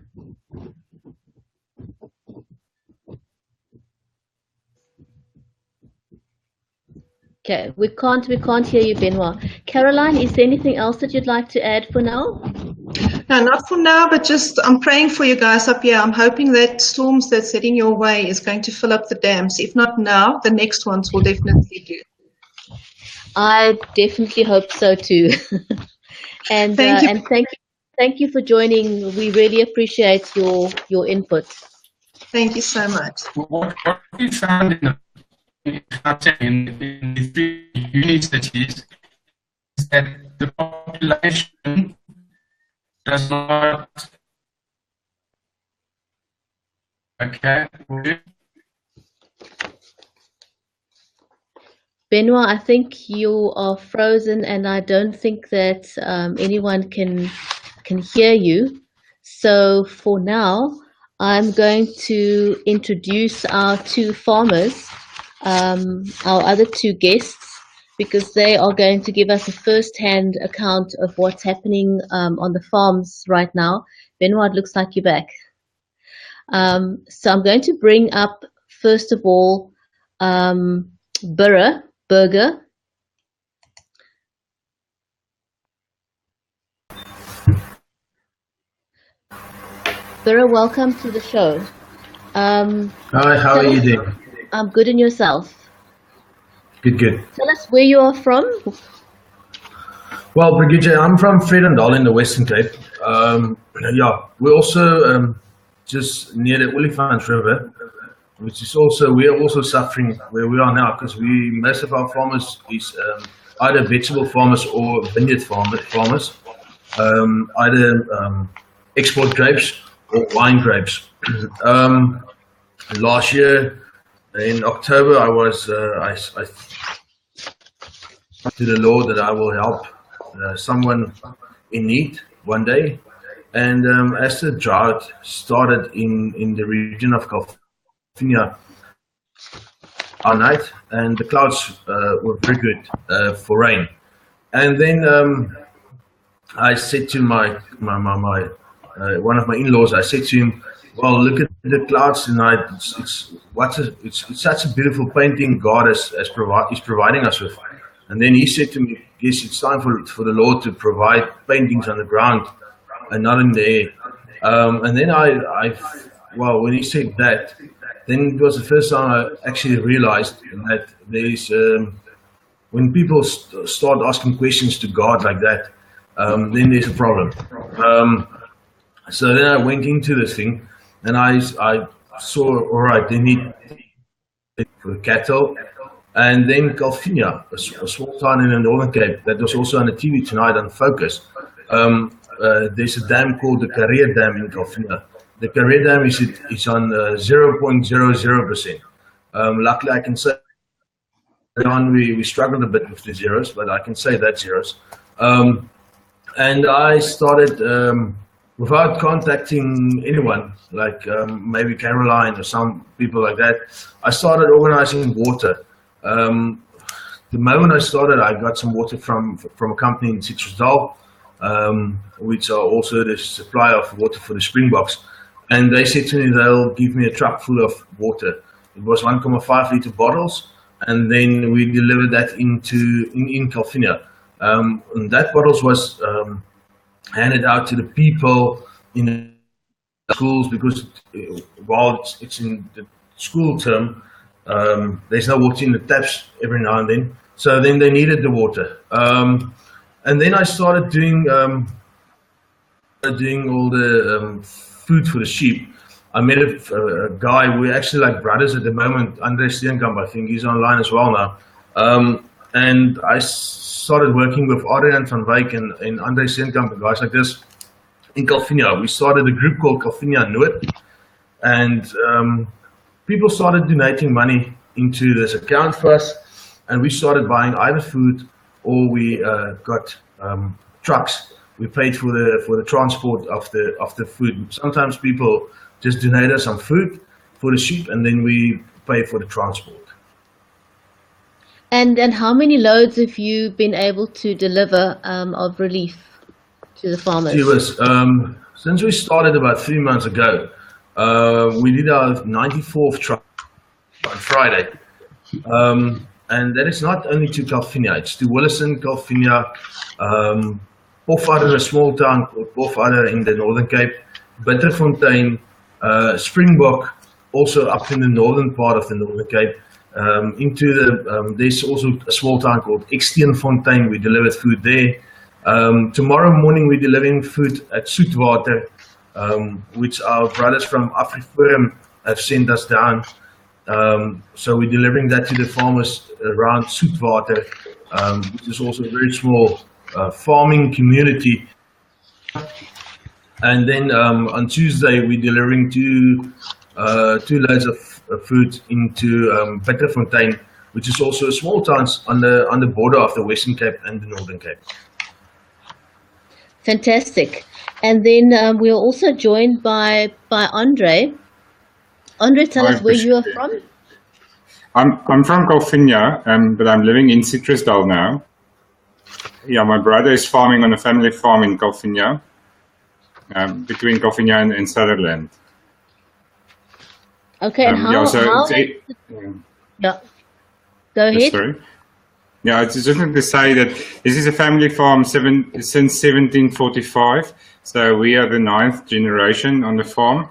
Okay, we can't hear you, Benoit. Caroline, is there anything else that you'd like to add for now? No, not for now, but just I'm praying for you guys up here. I'm hoping that storms that's heading your way is going to fill up the dams. If not now, the next ones will definitely do. I definitely hope so too. And thank you. And thank you for joining. We really appreciate your input. Thank you so much. What we found in the 3 universities is that the population does not. Okay. Benoit, I think you are frozen, and I don't think that anyone can hear you. So for now, I'm going to introduce our 2 farmers, our other 2 guests, because they are going to give us a first-hand account of what's happening on the farms right now. Benoit, it looks like you're back. So I'm going to bring up, first of all, Burger. Burra, welcome to the show. Hi, how are you doing? I'm good, and yourself? Good, good. Tell us where you are from. Well, Brigitte, I'm from Vredendal in the Western Cape. Yeah, we're also just near the Olifants River, which is also, we are also suffering where we are now because most of our farmers is either vegetable farmers or vineyard farmers, either export grapes or wine grapes. Last year in October, I was I to the Lord that I will help someone in need one day, and as the drought started in the region of California all night, and the clouds were very good for rain, and then I said to my one of my in-laws, I said to him, well, look at the clouds tonight. It's such a beautiful painting God is providing us with. And then he said to me, yes, it's time for the Lord to provide paintings on the ground and not in the air. And then well, when he said that, then it was the first time I actually realized that there's, when people start asking questions to God like that, then there's a problem. So then I went into this thing, and I saw, all right, they need for the cattle, and then Calvinia, a small town in the Northern Cape that was also on the TV tonight on Focus. There's a dam called the Carrier Dam in Calvinia. The Carrier Dam is on 0.00%. Luckily, I can say we struggled a bit with the zeros, but I can say that's zeros. And I started, without contacting anyone, like maybe Caroline or some people like that, I started organizing water. The moment I started, I got some water from a company in Citrusdal, which are also the supplier of water for the Springboks. And they said to me they'll give me a truck full of water. It was 1.5 liter bottles, and then we delivered that in Calvinia. And that bottles was handed out to the people in the schools because while it's in the school term, there's no water in the taps every now and then. So then they needed the water. And then I started doing all the food for the sheep. I met a guy, we're actually like brothers at the moment, Andre Steenkamp, I think he's online as well now. And I started working with Adrian van Wyk and Andre Steenkamp and guys like this in Calvinia. We started a group called Calvinia Noord, and people started donating money into this account for us, and we started buying either food or we got trucks. We paid for the transport of the food. Sometimes people just donate us some food for the sheep, and then we pay for the transport. And how many loads have you been able to deliver of relief to the farmers? Since we started about 3 months ago, we did our 94th truck on Friday. And that is not only to Calvinia, it's to Willison, Calvinia, Pofadder, a small town called Pofadder in the Northern Cape, Bitterfontein, Springbok, also up in the northern part of the Northern Cape, there's also a small town called Eksteenfontein. We delivered food there. Tomorrow morning we're delivering food at Soetwater, which our brothers from AfriForum have sent us down. So we're delivering that to the farmers around Soetwater, which is also a very small farming community. And then on Tuesday we're delivering two loads of food into Bitterfontein, which is also a small town on the border of the Western Cape and the Northern Cape. Fantastic. And then we are also joined by Andre. Andre, tell us where you are from. I'm from Calvinia, but I'm living in Citrusdal now. Yeah, my brother is farming on a family farm in Calvinia, between Calvinia and Sutherland. Okay, and Yeah. Go Yes, ahead. sorry. Yeah, I just wanted to say that this is a family farm since 1745. So we are the 9th generation on the farm.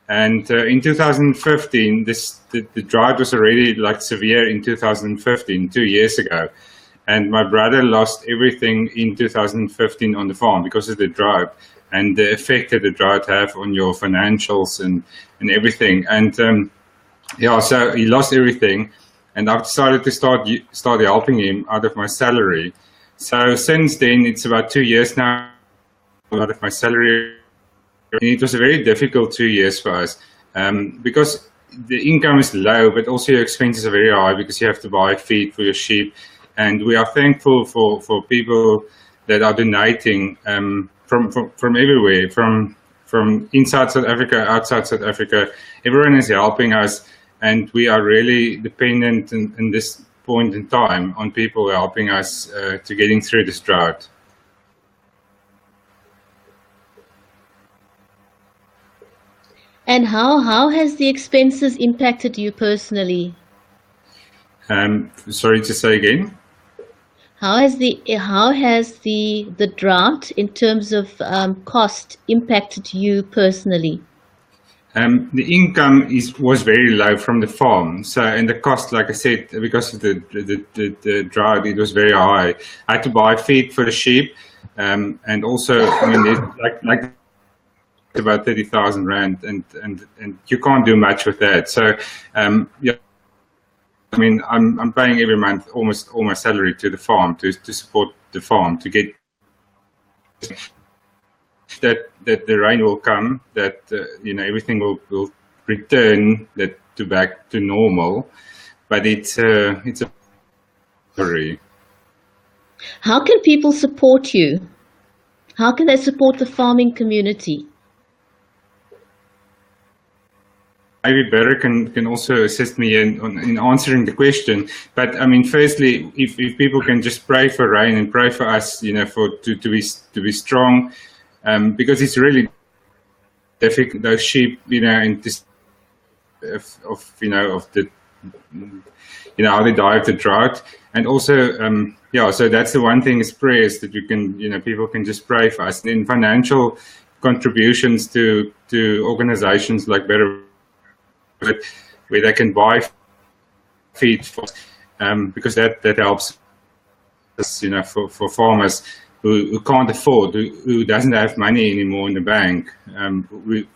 And in 2015, the drought was already like severe in 2015, 2 years ago. And my brother lost everything in 2015 on the farm because of the drought and the effect that the drought have on your financials and everything. And yeah, so he lost everything. And I've decided to start helping him out of my salary. So since then, it's about 2 years now out of my salary. And it was a very difficult 2 years for us because the income is low, but also your expenses are very high because you have to buy feed for your sheep. And we are thankful for people that are donating from everywhere, from inside South Africa, outside South Africa. Everyone is helping us. And we are really dependent in this point in time on people helping us to getting through this drought. And how has the expenses impacted you personally? Sorry to say again. How has the drought in terms of cost impacted you personally? The income was very low from the farm, so and the cost, like I said, because of the drought, it was very high. I had to buy feed for the sheep, and also I mean, like about 30,000 rand, and you can't do much with that. So yeah, I mean, I'm paying every month almost all my salary to the farm to support the farm to get. That the rain will come, that you know, everything will return back to normal, but it's a worry. How can people support you? How can they support the farming community? Maybe Barry can also assist me in answering the question. But I mean, firstly, if people can just pray for rain and pray for us, you know, to be strong. Because it's really difficult, those sheep, you know, and this of the how they die of the drought, and also yeah. So that's the one thing is prayers that you can, you know, people can just pray for us, and then financial contributions to organizations like Better, where they can buy feed for, because that helps us, you know, for farmers who can't afford, who doesn't have money anymore in the bank,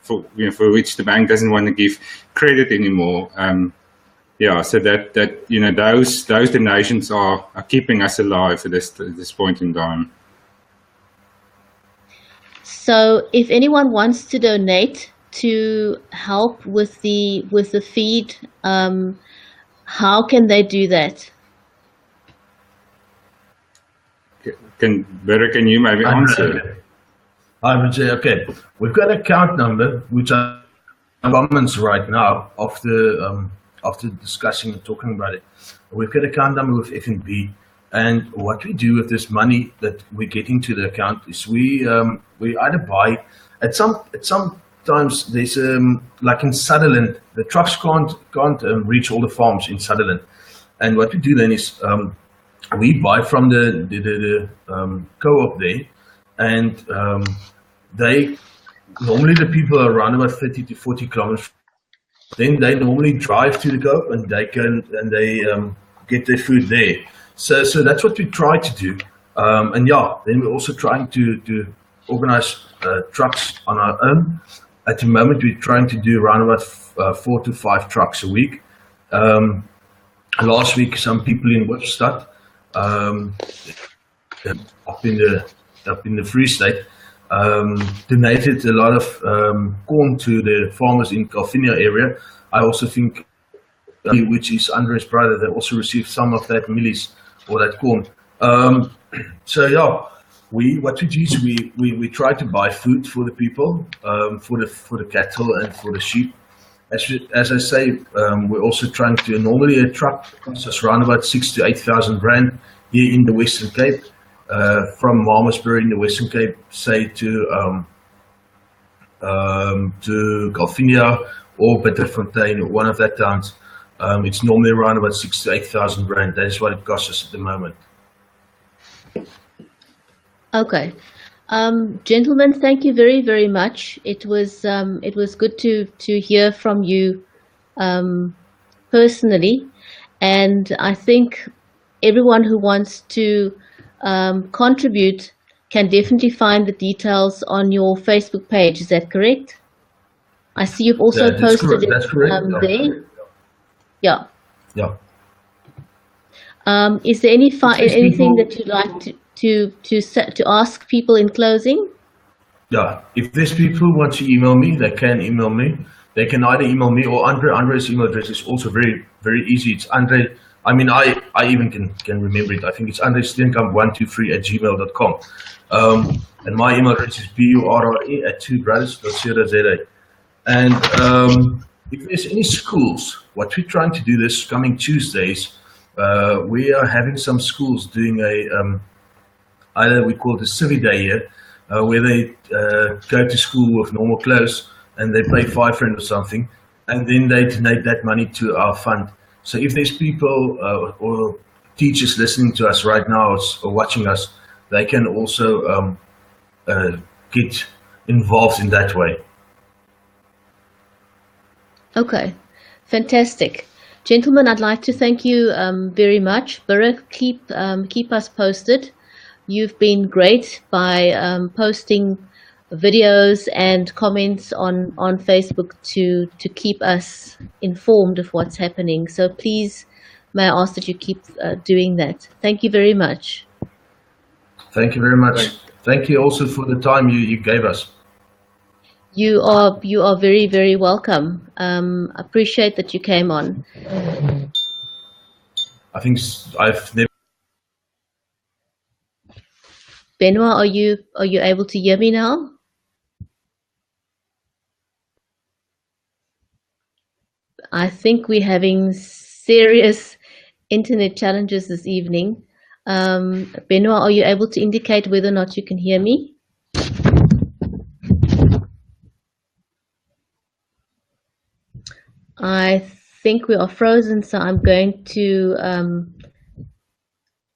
for which the bank doesn't want to give credit anymore. Yeah, so that you know, those donations are keeping us alive at this point in time. So, if anyone wants to donate to help with the feed, how can they do that? Can you maybe answer? I would say, okay, we've got an account number which are comments right now after discussing and talking about it. We've got an account number with FNB, and what we do with this money that we get into the account is we either buy at sometimes there's like in Sutherland, the trucks can't reach all the farms in Sutherland, and what we do then is we buy from the co-op there, and they normally, the people are around about 30 to 40 kilometers. Then they normally drive to the co-op and they get their food there. So that's what we try to do. And yeah, then we're also trying to organize trucks on our own. At the moment, we're trying to do around about 4 to 5 trucks a week. Last week, some people in Webstad, up in the Free State, donated a lot of corn to the farmers in Calvinia area. I also think, which is Andre's brother, they also received some of that millies or that corn. So yeah, what we do is we try to buy food for the people, for the cattle and for the sheep. As I say, we're also trying to, normally a truck costs us around about 6,000 to 8,000 rand here in the Western Cape, from Malmesbury in the Western Cape, say to Calvinia or Bitterfontein, or one of that towns. It's normally around about 6,000 to 8,000 rand. That is what it costs us at the moment. Okay. Gentlemen, thank you very, very much. It was good to hear from you personally, and I think everyone who wants to contribute can definitely find the details on your Facebook page. Is that correct? I see you've also posted it there. Yeah. Yeah. Is there anything that you'd like to ask people in closing? Yeah, if there's people who want to email me, they can email me. They can either email me or Andre. Andre's email address is also very, very easy. It's Andre. I mean, I even can remember it. I think it's andresteenkamp123@gmail.com. And my email address is bure@twobrothers.co.za. And if there's any schools, what we're trying to do this coming Tuesdays, we are having some schools doing either we call it a Civi Day here, where they go to school with normal clothes and they pay R5 or something, and then they donate that money to our fund. So if there's people or teachers listening to us right now or watching us, they can also get involved in that way. Okay, fantastic. Gentlemen, I'd like to thank you very much. Barak, keep us posted. You've been great by posting videos and comments on Facebook to keep us informed of what's happening. So please, may I ask that you keep doing that. Thank you very much. Thank you very much. Thank you also for the time you gave us. You are very, very welcome. Appreciate that you came on. I think I've never. Benoit, are you able to hear me now? I think we're having serious internet challenges this evening. Benoit, are you able to indicate whether or not you can hear me? I think we are frozen, so I'm going to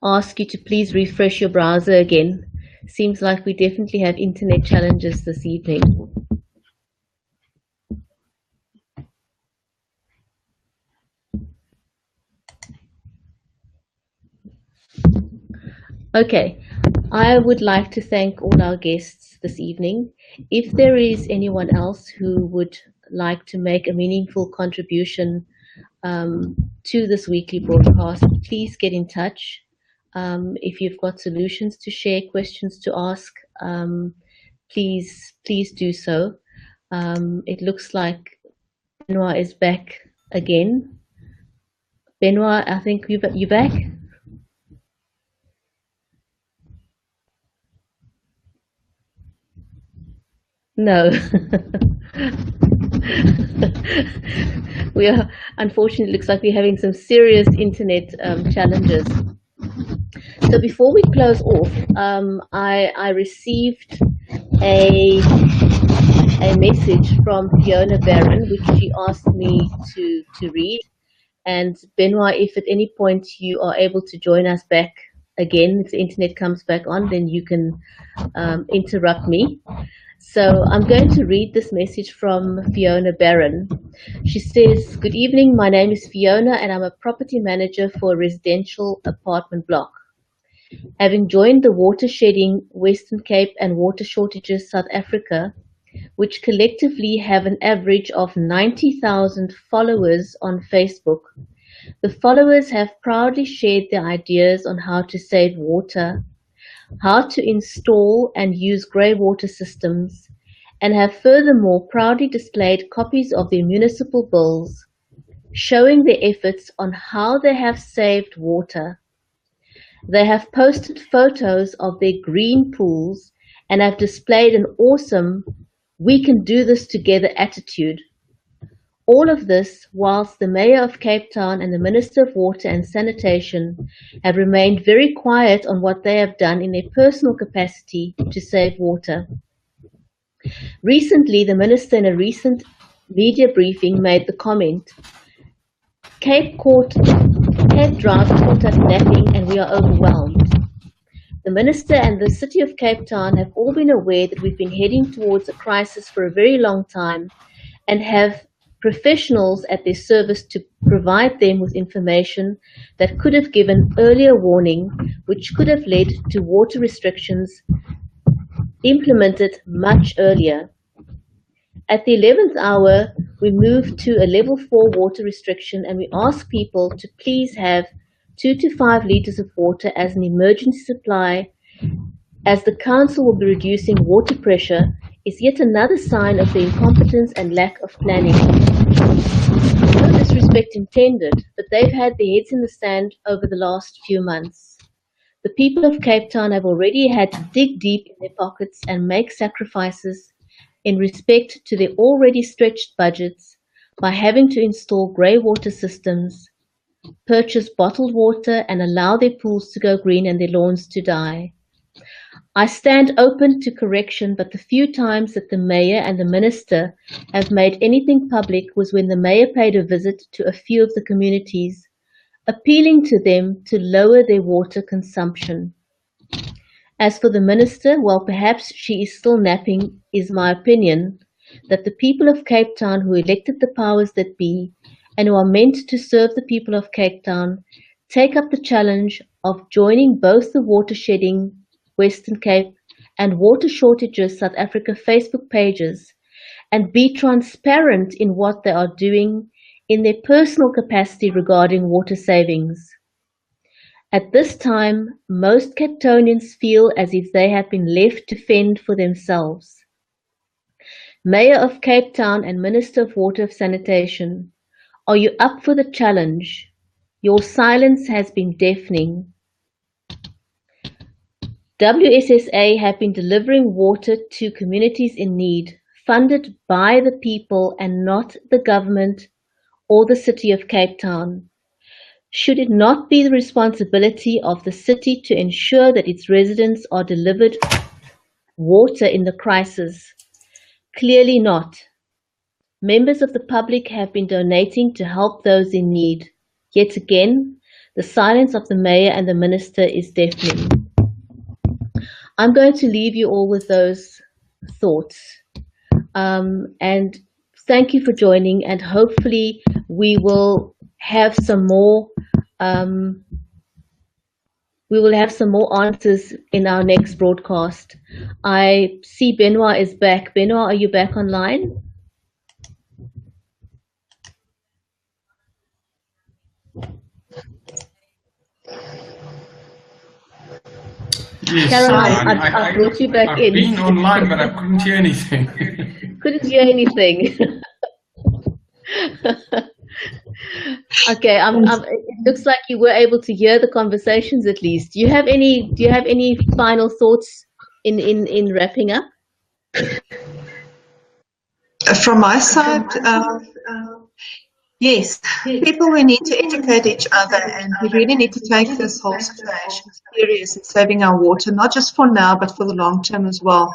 ask you to please refresh your browser again. Seems like we definitely have internet challenges this evening. Okay, I would like to thank all our guests this evening. If there is anyone else who would like to make a meaningful contribution to this weekly broadcast, please get in touch. If you've got solutions to share, questions to ask, please do so. It looks like Benoit is back again. Benoit, I think you're back. No. We are, unfortunately, looks like we're having some serious internet challenges. So before we close off, I received a message from Fiona Barron, which she asked me to read. And Benoit, if at any point you are able to join us back again, if the internet comes back on, then you can interrupt me. So I'm going to read this message from Fiona Barron. She says, "Good evening, my name is Fiona and I'm a property manager for a residential apartment block. Having joined the Watershedding Western Cape and Water Shortages South Africa, which collectively have an average of 90,000 followers on Facebook, the followers have proudly shared their ideas on how to save water, how to install and use grey water systems, and have furthermore proudly displayed copies of their municipal bills showing their efforts on how they have saved water. They have posted photos of their green pools and have displayed an awesome 'we can do this together' attitude. All of this whilst the Mayor of Cape Town and the Minister of Water and Sanitation have remained very quiet on what they have done in their personal capacity to save water. Recently, the Minister in a recent media briefing made the comment, Cape Drought caught us napping and we are overwhelmed. The Minister and the City of Cape Town have all been aware that we've been heading towards a crisis for a very long time and have professionals at their service to provide them with information that could have given earlier warning, which could have led to water restrictions implemented much earlier. At the 11th hour, we moved to a level 4 water restriction and we asked people to please have 2 to 5 liters of water as an emergency supply, as the council will be reducing water pressure, is yet another sign of the incompetence and lack of planning. No disrespect intended, but they've had their heads in the sand over the last few months. The people of Cape Town have already had to dig deep in their pockets and make sacrifices in respect to their already stretched budgets by having to install grey water systems, purchase bottled water and allow their pools to go green and their lawns to die. I stand open to correction, but the few times that the Mayor and the Minister have made anything public was when the Mayor paid a visit to a few of the communities, appealing to them to lower their water consumption. As for the Minister, well, perhaps she is still napping, is my opinion, that the people of Cape Town who elected the powers that be and who are meant to serve the people of Cape Town take up the challenge of joining both the watershedding Western Cape and water shortages South Africa Facebook pages and be transparent in what they are doing in their personal capacity regarding water savings. At this time, most Cape Townians feel as if they have been left to fend for themselves. Mayor of Cape Town and Minister of Water and Sanitation, are you up for the challenge? Your silence has been deafening. WSSA have been delivering water to communities in need, funded by the people and not the government or the City of Cape Town. Should it not be the responsibility of the city to ensure that its residents are delivered water in the crisis? Clearly not. Members of the public have been donating to help those in need. Yet again, the silence of the Mayor and the Minister is deafening. I'm going to leave you all with those thoughts. And thank you for joining, and hopefully we will have some more answers in our next broadcast. I see Benoit is back. Benoit, are you back online? Yes, Caroline, I brought you back in. I've been online, but I couldn't hear anything. Couldn't hear anything. Okay, it looks like you were able to hear the conversations at least. Do you have any final thoughts in wrapping up? From my side, yes, people, we need to educate each other, and we really need to take this whole situation serious in saving our water, not just for now, but for the long term as well.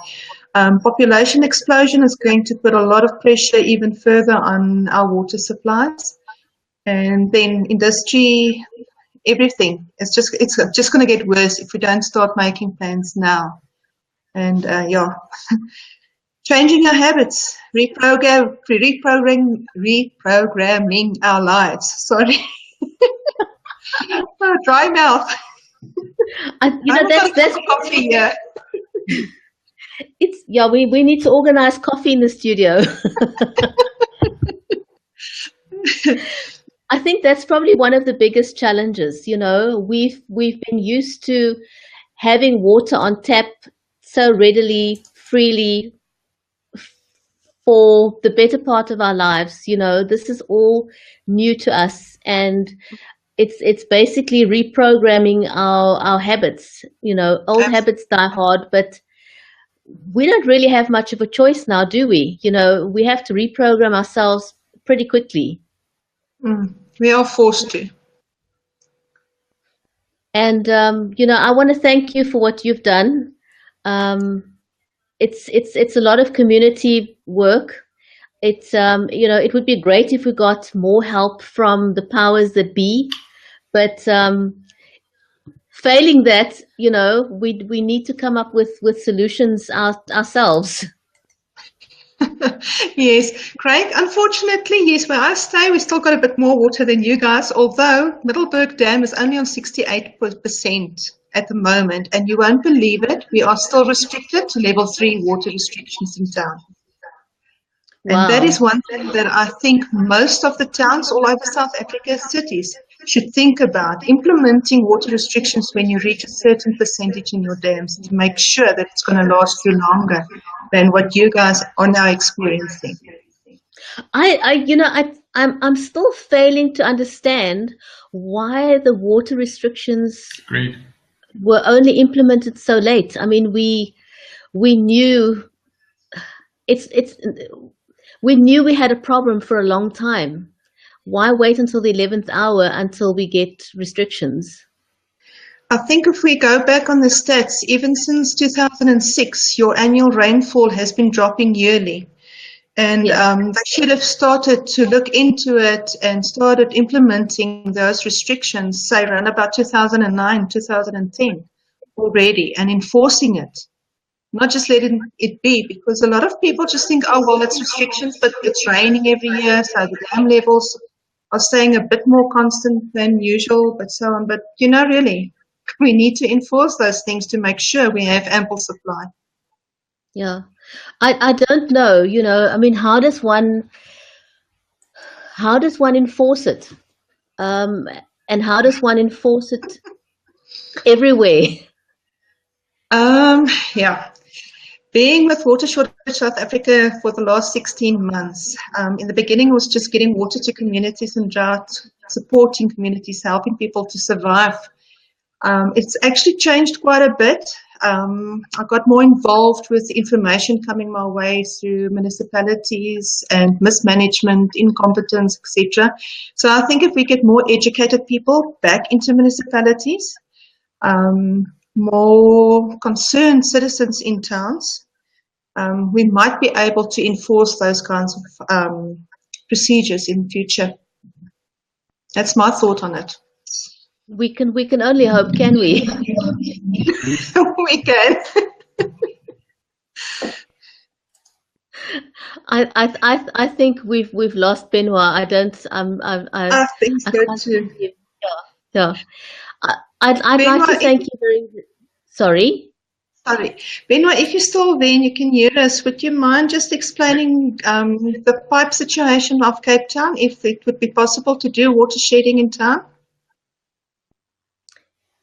Population explosion is going to put a lot of pressure even further on our water supplies, and then industry, everything. It's just going to get worse if we don't start making plans now. And yeah. Changing our habits, reprogramming our lives. Sorry, oh, dry mouth. That's coffee here. We need to organize coffee in the studio. I think that's probably one of the biggest challenges. You know, we've been used to having water on tap so readily, freely, for the better part of our lives. You know, this is all new to us, and it's basically reprogramming our habits. You know, old habits die hard, but we don't really have much of a choice now, do we? You know, we have to reprogram ourselves pretty quickly. We are forced to. And you know, I want to thank you for what you've done. It's a lot of community work. it's it would be great if we got more help from the powers that be, but failing that, we need to come up with solutions ourselves. Yes, Craig, unfortunately, yes, where I stay, we still got a bit more water than you guys, although Middelburg Dam is only on 68% at the moment, and you won't believe it, we are still restricted to level 3 water restrictions in town. Wow. And that is one thing that I think most of the towns all over South Africa, cities, should think about, implementing water restrictions when you reach a certain percentage in your dams to make sure that it's going to last you longer than what you guys are now experiencing. I'm still failing to understand why the water restrictions were only implemented so late. I mean, we knew we knew we had a problem for a long time. Why wait until the 11th hour until we get restrictions? I think if we go back on the stats, even since 2006, your annual rainfall has been dropping yearly. And they should have started to look into it and started implementing those restrictions, say around about 2009, 2010 already, and enforcing it. Not just letting it be, because a lot of people just think, oh, well, it's restrictions, but it's raining every year, so the dam levels are staying a bit more constant than usual, but so on. But, really, we need to enforce those things to make sure we have ample supply. Yeah. I don't know, I mean, how does one enforce it? And how does one enforce it everywhere? Yeah. Being with Water Shortage South Africa for the last 16 months, in the beginning it was just getting water to communities and drought, supporting communities, helping people to survive. It's actually changed quite a bit. I got more involved with information coming my way through municipalities and mismanagement, incompetence, etc. So I think if we get more educated people back into municipalities, more concerned citizens in towns, we might be able to enforce those kinds of procedures in future. That's my thought on it. We can only hope, can we? We can. I think we've lost Benoit. I think so too. Yeah. I'd like to thank you very. Sorry. Benoit, if you're still there and you can hear us, would you mind just explaining the pipe situation of Cape Town, if it would be possible to do water shedding in town?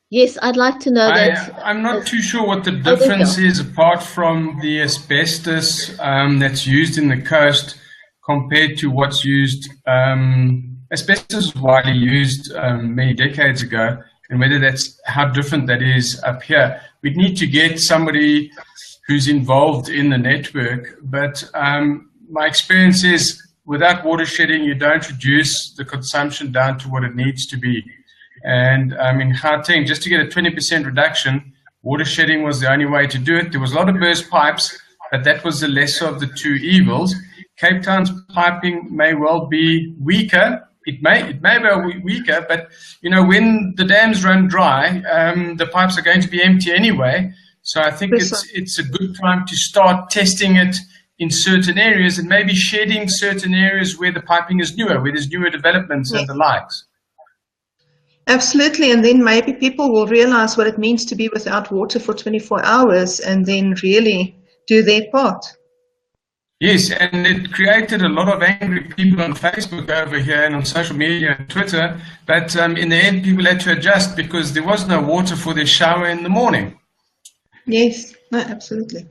Yes, I'd like to know that. I'm not too sure what the difference is apart from the asbestos that's used in the coast compared to what's used. Asbestos was widely used many decades ago, and whether that's how different that is up here. We'd need to get somebody who's involved in the network, but my experience is without water shedding, you don't reduce the consumption down to what it needs to be. And in Gauteng, just to get a 20% reduction, water shedding was the only way to do it. There was a lot of burst pipes, but that was the lesser of the two evils. Cape Town's piping may well be weaker. It may well be weaker, but when the dams run dry, the pipes are going to be empty anyway. So I think it's a good time to start testing it in certain areas and maybe shedding certain areas where the piping is newer, where there's newer developments and the likes. Absolutely, and then maybe people will realize what it means to be without water for 24 hours and then really do their part. Yes, and it created a lot of angry people on Facebook over here and on social media and Twitter, but in the end people had to adjust because there was no water for their shower in the morning. Yes, no, absolutely.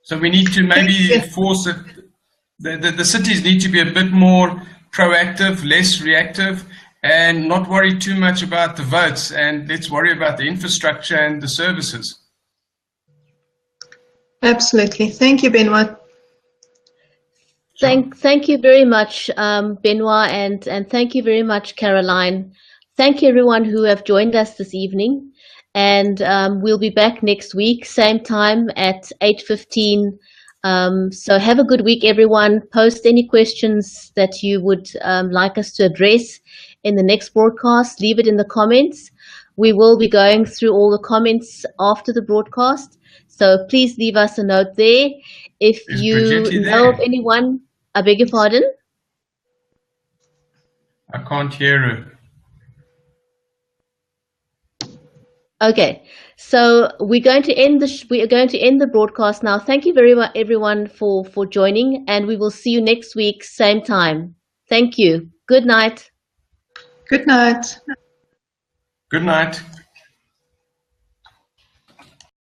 So we need to maybe force it. The cities need to be a bit more proactive, less reactive, and not worry too much about the votes, and let's worry about the infrastructure and the services. Absolutely. Thank you, Benoit. Thank you very much, Benoit, and thank you very much, Caroline. Thank you, everyone who have joined us this evening, and we'll be back next week, same time at 8:15 So have a good week, everyone. Post any questions that you would like us to address in the next broadcast. Leave it in the comments. We will be going through all the comments after the broadcast. So please leave us a note there. If Is you Brigitte know of there? anyone, I beg your pardon? I can't hear her. Okay, so we're going to end the broadcast now. Thank you very much, everyone, for joining, and we will see you next week, same time. Thank you. Good night. Good night. Good night.